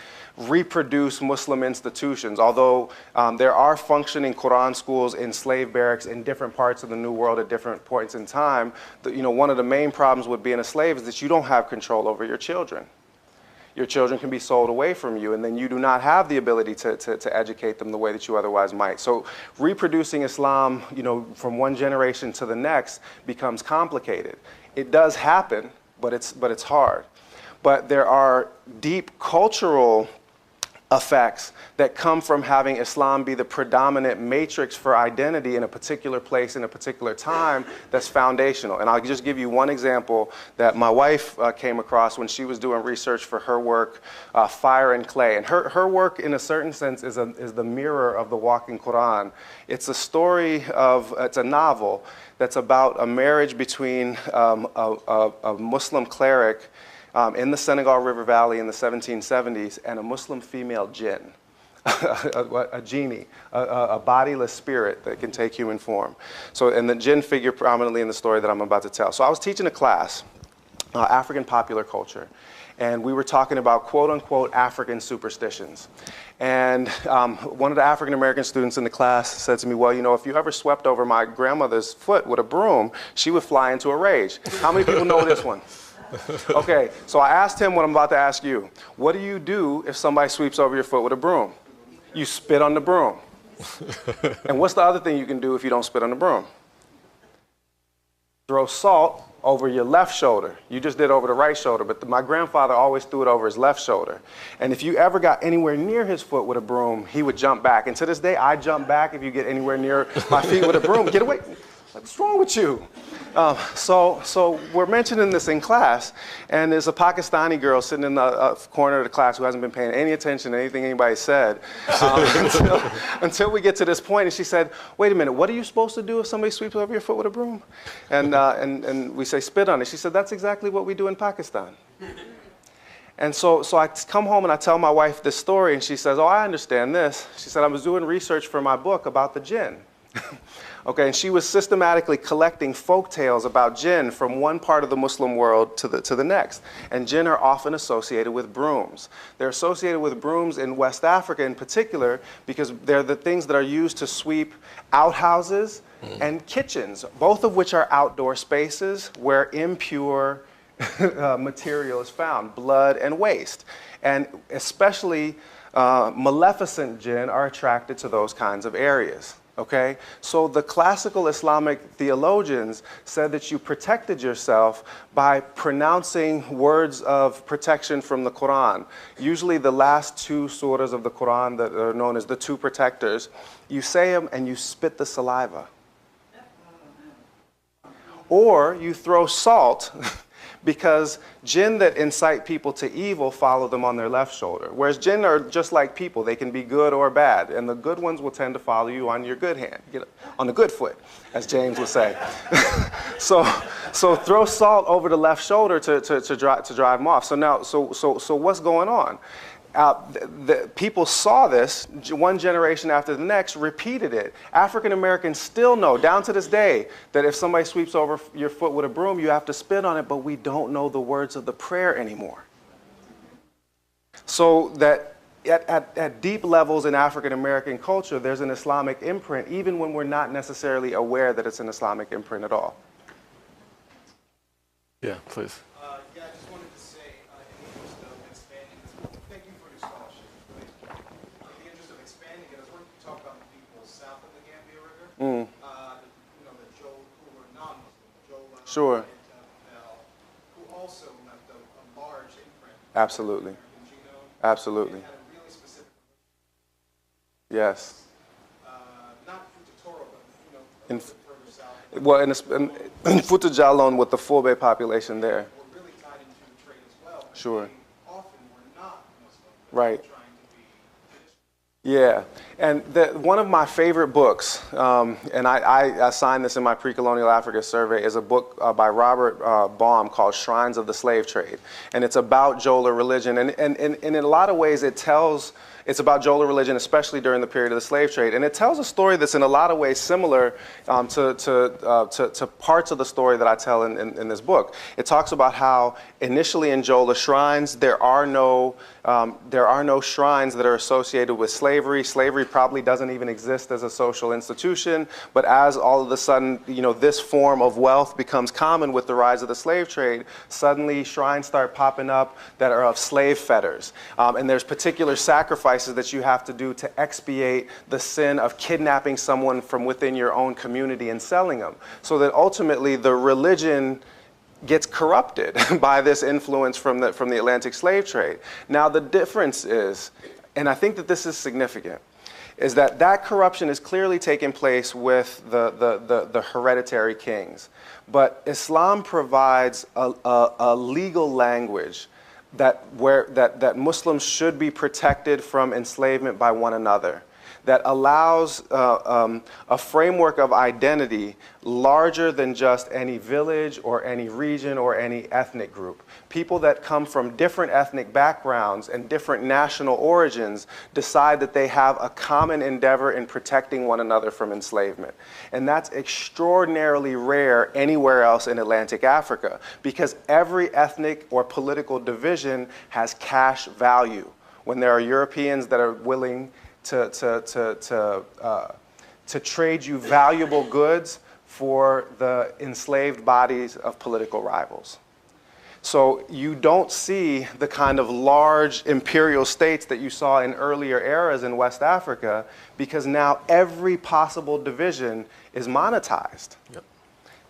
reproduce Muslim institutions, although there are functioning Quran schools in slave barracks in different parts of the New World at different points in time. One of the main problems with being a slave is that you don't have control over your children. Your children can be sold away from you, and then you do not have the ability to educate them the way that you otherwise might. So reproducing Islam, from one generation to the next becomes complicated. It does happen, but it's hard. But there are deep cultural effects that come from having Islam be the predominant matrix for identity in a particular place in a particular time that's foundational. And I'll just give you one example that my wife came across when she was doing research for her work, Fire and Clay. And her work, in a certain sense, is the mirror of the Walking Quran. It's a story it's a novel that's about a marriage between a Muslim cleric in the Senegal River Valley in the 1770s, and a Muslim female jinn, a genie, a bodiless spirit that can take human form. So, and the jinn figure prominently in the story that I'm about to tell. So I was teaching a class, African popular culture, and we were talking about quote-unquote African superstitions. And one of the African American students in the class said to me, well, if you ever swept over my grandmother's foot with a broom, she would fly into a rage. How many people know this one? Okay, so I asked him what I'm about to ask you. What do you do if somebody sweeps over your foot with a broom? You spit on the broom. And what's the other thing you can do if you don't spit on the broom? Throw salt over your left shoulder. You just did over the right shoulder, but my grandfather always threw it over his left shoulder. And if you ever got anywhere near his foot with a broom, he would jump back. And to this day, I jump back if you get anywhere near my feet with a broom. Get away. What's wrong with you? So we're mentioning this in class, and there's a Pakistani girl sitting in the corner of the class who hasn't been paying any attention to anything anybody said until we get to this point, and she said, wait a minute, what are you supposed to do if somebody sweeps over your foot with a broom? And we say, spit on it. She said, that's exactly what we do in Pakistan. And so I come home and I tell my wife this story, and she says, oh, I understand this. She said, I was doing research for my book about the jinn. Okay, and she was systematically collecting folk tales about jinn from one part of the Muslim world to the next. And jinn are often associated with brooms. They're associated with brooms in West Africa in particular because they're the things that are used to sweep outhouses and kitchens, both of which are outdoor spaces where impure material is found, blood and waste. And especially maleficent jinn are attracted to those kinds of areas. Okay? So the classical Islamic theologians said that you protected yourself by pronouncing words of protection from the Quran. Usually the last two surahs of the Quran that are known as the two protectors, you say them and you spit the saliva. Or you throw salt because jinn that incite people to evil follow them on their left shoulder. Whereas jinn are just like people. They can be good or bad. And the good ones will tend to follow you on your good hand, on the good foot, as James would say. So throw salt over the left shoulder to drive them off. So what's going on? People saw this, one generation after the next, repeated it. African Americans still know, down to this day, that if somebody sweeps over your foot with a broom, you have to spit on it, but we don't know the words of the prayer anymore. So that at deep levels in African American culture, there's an Islamic imprint, even when we're not necessarily aware that it's an Islamic imprint at all. Yeah, please. Yeah, I just wanted to say, in the interest of expanding this, thank you for your scholarship. In the interest of expanding it, I was wondering if you talk about the people south of the Gambia River, you know, the Joe who were non-Muslim, Joe Sure. who also left a large imprint. Absolutely. In genome. Absolutely. And had a really specific. Yes. Not Futatoro, but you know, a In- little bit further south. Well, in Fouta Djallon with the Fulbe population there. We're really tied into trade as well. Sure. They often were not Muslim. Right. Trying to be. Yeah, and one of my favorite books, and I signed this in my Pre-Colonial Africa survey, is a book by Robert Baum called Shrines of the Slave Trade. And it's about Jola religion. And in a lot of ways it's about Jola religion, especially during the period of the slave trade. And it tells a story that's in a lot of ways similar to parts of the story that I tell in this book. It talks about how initially in Jola shrines, there are no shrines that are associated with slavery. Slavery probably doesn't even exist as a social institution. But as all of a sudden, you know, this form of wealth becomes common with the rise of the slave trade, suddenly shrines start popping up that are of slave fetters. And there's particular sacrifices that you have to do to expiate the sin of kidnapping someone from within your own community and selling them. So that ultimately the religion gets corrupted by this influence from the Atlantic slave trade. Now the difference is, and I think that this is significant, is that corruption is clearly taking place with the hereditary kings. But Islam provides a legal language that Muslims should be protected from enslavement by one another, that allows a framework of identity larger than just any village or any region or any ethnic group. People that come from different ethnic backgrounds and different national origins decide that they have a common endeavor in protecting one another from enslavement. And that's extraordinarily rare anywhere else in Atlantic Africa, because every ethnic or political division has cash value. When there are Europeans that are willing to trade you valuable goods for the enslaved bodies of political rivals. So you don't see the kind of large imperial states that you saw in earlier eras in West Africa, because now every possible division is monetized. Yep.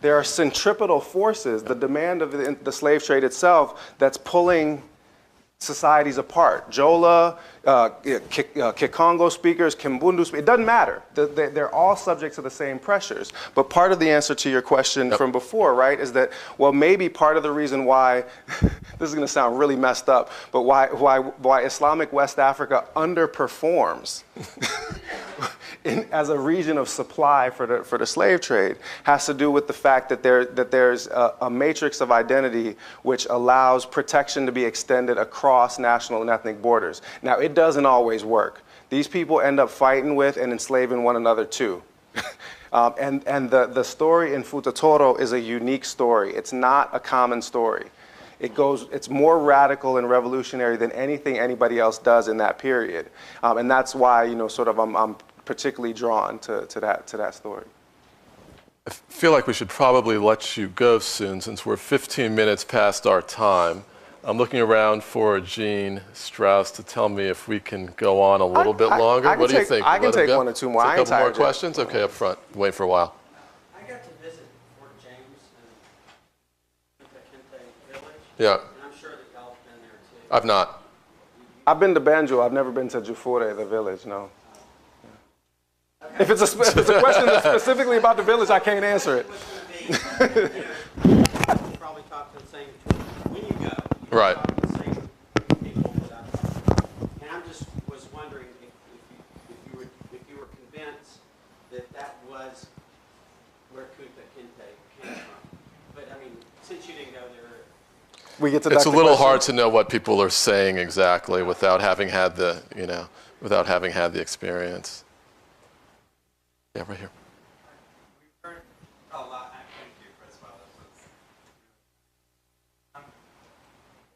There are centripetal forces, the demand of the slave trade itself, that's pulling societies apart. Jola Kikongo speakers, Kimbundu speakers, it doesn't matter. They're all subject to the same pressures. But part of the answer to your question from before, right, is that, well, maybe part of the reason why, this is going to sound really messed up, but why Islamic West Africa underperforms as a region of supply for the slave trade has to do with the fact that there's a matrix of identity which allows protection to be extended across national and ethnic borders. Now, it doesn't always work. These people end up fighting with and enslaving one another too. And the story in Futa Toro is a unique story. It's not a common story. It's more radical and revolutionary than anything anybody else does in that period. And that's why, I'm particularly drawn to that story. I feel like we should probably let you go soon since we're 15 minutes past our time. I'm looking around for Gene Strauss to tell me if we can go on a little bit longer. What do you think? I can take one or two more. A couple more questions? Okay, up front. Wait for a while. I got to visit Fort James and the Kente village. Yeah. And I'm sure that y'all have been there too. I've not. I've been to Banjul. I've never been to Jufure, the village, no. Okay. If it's a question that's specifically about the village, I can't answer it. Probably talk to the same when you go. Right. Talk to the same people and I just was wondering if you were convinced that was where Kunta Kinte came from. But I mean, since you didn't go there, we get to it's a little hard to know what people are saying exactly without having had the experience. Yeah, right here. We've heard a lot. Thank you as well.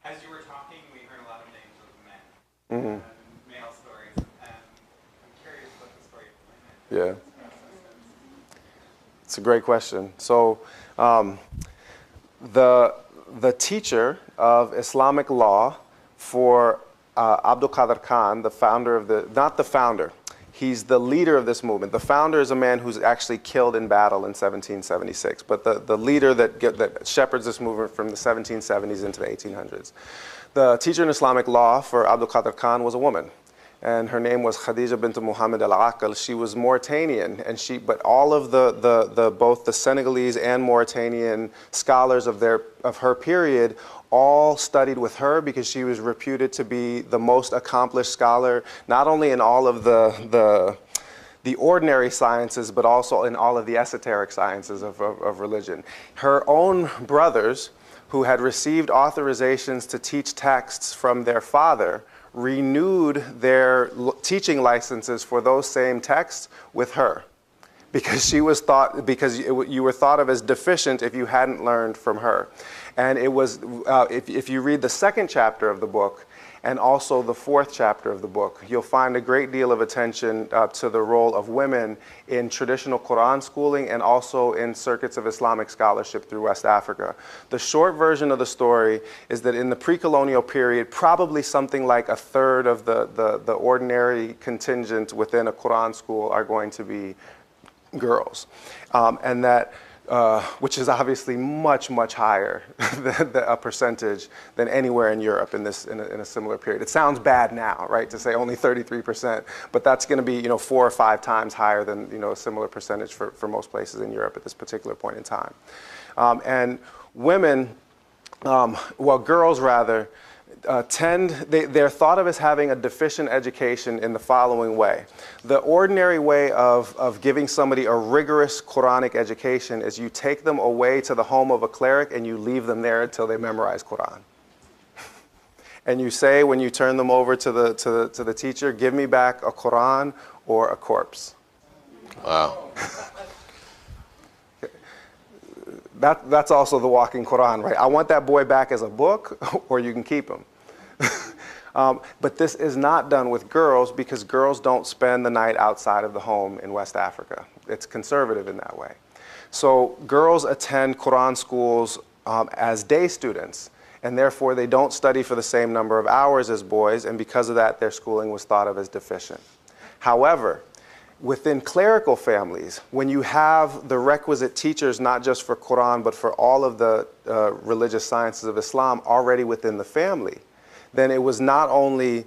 As you were talking, we heard a lot of names of men, male stories, and I'm curious what the story of women is. Yeah. It's a great question. So, the teacher of Islamic law for Abdul Qadir Khan, the founder of not the founder, he's the leader of this movement. The founder is a man who's actually killed in battle in 1776, but the leader that shepherds this movement from the 1770s into the 1800s. The teacher in Islamic law for Abdul Qadir Khan was a woman, and her name was Khadija bint Muhammad al-Aqil. She was Mauritanian, but all of both the Senegalese and Mauritanian scholars of her period all studied with her because she was reputed to be the most accomplished scholar, not only in all of the ordinary sciences, but also in all of the esoteric sciences of religion. Her own brothers, who had received authorizations to teach texts from their father, renewed their teaching licenses for those same texts with her, because you were thought of as deficient if you hadn't learned from her. And it was, if you read the second chapter of the book and also the fourth chapter of the book, you'll find a great deal of attention to the role of women in traditional Quran schooling and also in circuits of Islamic scholarship through West Africa. The short version of the story is that in the pre-colonial period, probably something like a third of the ordinary contingent within a Quran school are going to be girls. And that which is obviously much, much higher a percentage than anywhere in Europe in a similar period. It sounds bad now, right, to say only 33%, but that's going to be 4 or 5 times higher than a similar percentage for most places in Europe at this particular point in time. And women, girls rather, they're thought of as having a deficient education in the following way. The ordinary way of giving somebody a rigorous Quranic education is you take them away to the home of a cleric and you leave them there until they memorize Quran. And you say, when you turn them over to the teacher, give me back a Quran or a corpse. Wow. That's also the walking Quran, right? I want that boy back as a book, or you can keep him. But this is not done with girls because girls don't spend the night outside of the home in West Africa. It's conservative in that way. So girls attend Quran schools as day students, and therefore they don't study for the same number of hours as boys, and because of that, their schooling was thought of as deficient. However, within clerical families, when you have the requisite teachers, not just for Quran, but for all of the religious sciences of Islam already within the family, then it was not only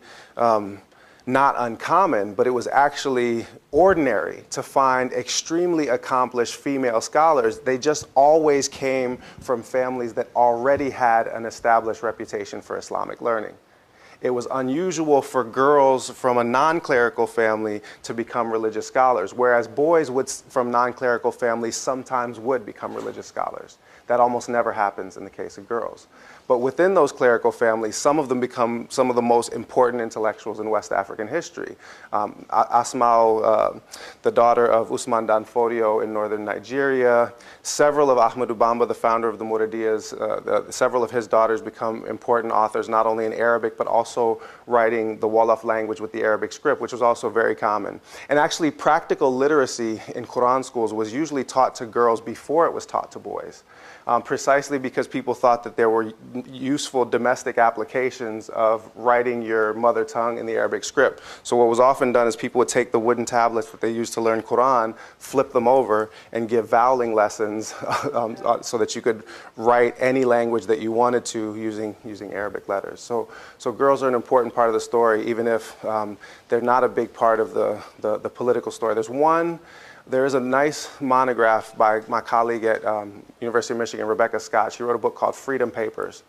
not uncommon, but it was actually ordinary to find extremely accomplished female scholars. They just always came from families that already had an established reputation for Islamic learning. It was unusual for girls from a non-clerical family to become religious scholars, whereas boys from non-clerical families sometimes would become religious scholars. That almost never happens in the case of girls. But within those clerical families, some of them become some of the most important intellectuals in West African history. Asma'u, the daughter of Usman Dan Fodio in northern Nigeria, several of Ahmadu Bamba, the founder of the Muridiyas, several of his daughters become important authors, not only in Arabic, but also writing the Wolof language with the Arabic script, which was also very common. And actually, practical literacy in Quran schools was usually taught to girls before it was taught to boys. Precisely because people thought that there were useful domestic applications of writing your mother tongue in the Arabic script. So what was often done is people would take the wooden tablets that they used to learn Quran, flip them over, and give voweling lessons so that you could write any language that you wanted to using Arabic letters. So girls are an important part of the story, even if they're not a big part of the political story. There is a nice monograph by my colleague at University of Michigan, Rebecca Scott. She wrote a book called Freedom Papers.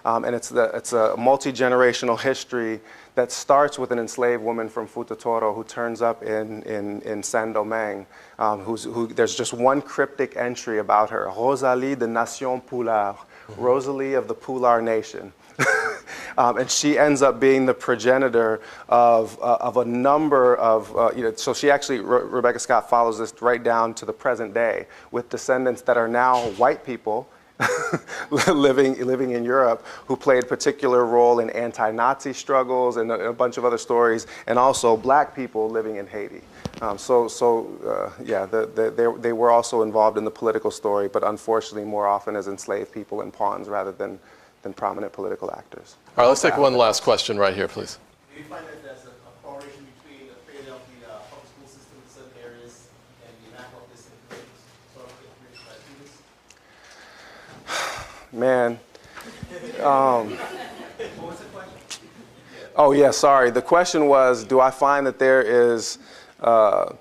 And it's a multi-generational history that starts with an enslaved woman from Futa Toro who turns up in Saint-Domingue. There's just one cryptic entry about her, Rosalie de Nation Poulard, Rosalie of the Poulard Nation. And she ends up being the progenitor of a number of, so she actually, Rebecca Scott follows this right down to the present day with descendants that are now white people living in Europe who played a particular role in anti-Nazi struggles and a bunch of other stories, and also black people living in Haiti. They were also involved in the political story, but unfortunately more often as enslaved people and pawns rather than prominent political actors. All right, let's take one last question right here, please. Do you find that there's a correlation between the failure of the public school system in certain areas and the lack of this information sort of information by students? Man. What was the question? Oh, yeah, sorry. The question was, do I find that there is a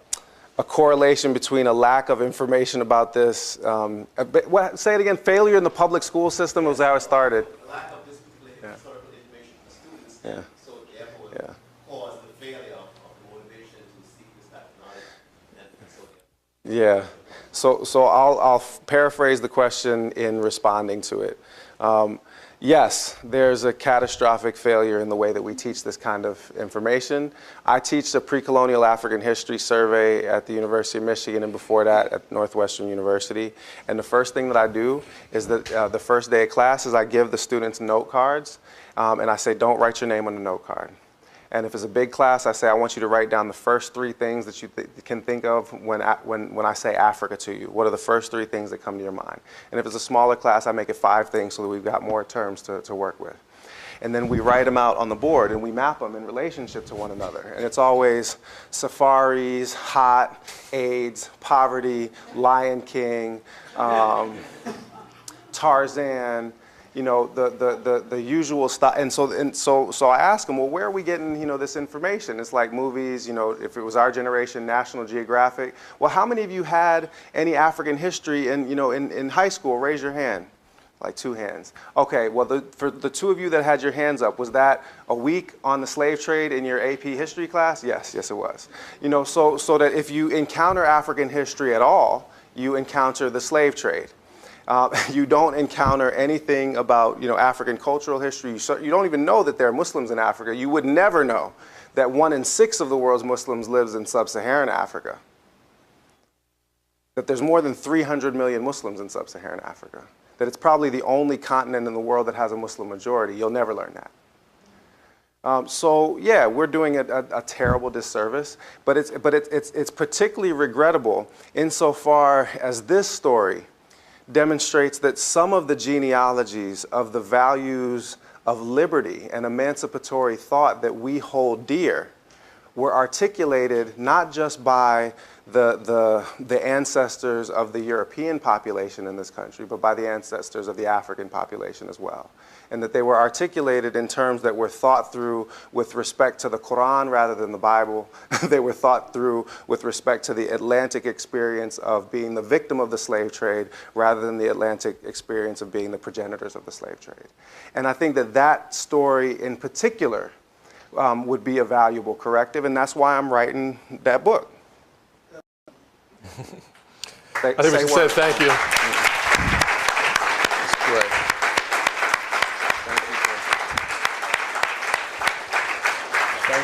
correlation between a lack of information about this? Say it again. Failure in the public school system was how it started. The lack of this particular historical information for students. Yeah. So therefore, cause the failure of the motivation to seek this type of knowledge and so forth. Yeah. So I'll paraphrase the question in responding to it. Yes, there's a catastrophic failure in the way that we teach this kind of information. I teach a pre-colonial African history survey at the University of Michigan, and before that at Northwestern University. And the first thing that I do is that the first day of class is I give the students note cards, and I say, don't write your name on the note card. And if it's a big class, I say, I want you to write down the first 3 things that you can think of when I say Africa to you. What are the first 3 things that come to your mind? And if it's a smaller class, I make it 5 things so that we've got more terms to work with. And then we write them out on the board and we map them in relationship to one another. And it's always safaris, hot, AIDS, poverty, Lion King, Tarzan, the usual stuff. And so I ask them, well, where are we getting, this information? It's like movies, if it was our generation, National Geographic. Well, how many of you had any African history in high school? Raise your hand. Like 2 hands. Okay, well, for the 2 of you that had your hands up, was that a week on the slave trade in your AP history class? Yes, it was. So that if you encounter African history at all, you encounter the slave trade. You don't encounter anything about African cultural history. You don't even know that there are Muslims in Africa. You would never know that 1 in 6 of the world's Muslims lives in sub-Saharan Africa. That there's more than 300 million Muslims in sub-Saharan Africa. That it's probably the only continent in the world that has a Muslim majority. You'll never learn that. So yeah, we're doing a terrible disservice, but it's particularly regrettable insofar as this story demonstrates that some of the genealogies of the values of liberty and emancipatory thought that we hold dear were articulated not just by the ancestors of the European population in this country, but by the ancestors of the African population as well. And that they were articulated in terms that were thought through with respect to the Quran rather than the Bible. They were thought through with respect to the Atlantic experience of being the victim of the slave trade rather than the Atlantic experience of being the progenitors of the slave trade. And I think that that story in particular would be a valuable corrective, and that's why I'm writing that book. I think we should say thank you. That's great.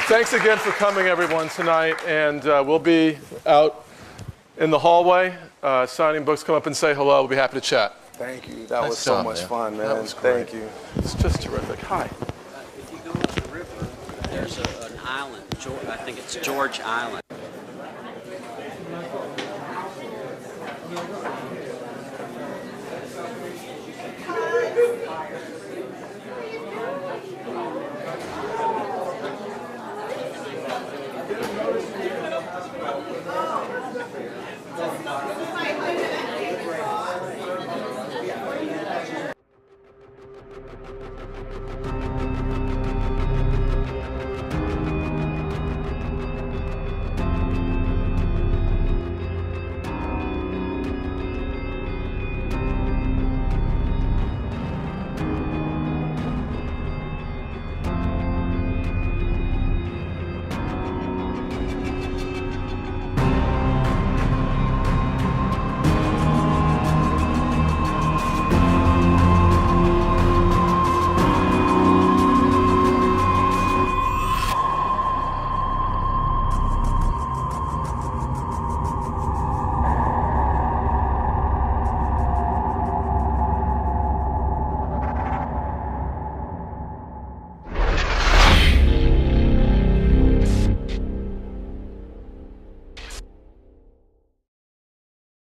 Thanks again for coming, everyone, tonight. And we'll be out in the hallway signing books. Come up and say hello. We'll be happy to chat. Thank you. That was so much fun, man. That was great. Thank you. It's just terrific. Hi. If you go up the river, there's an island. I think it's George Island.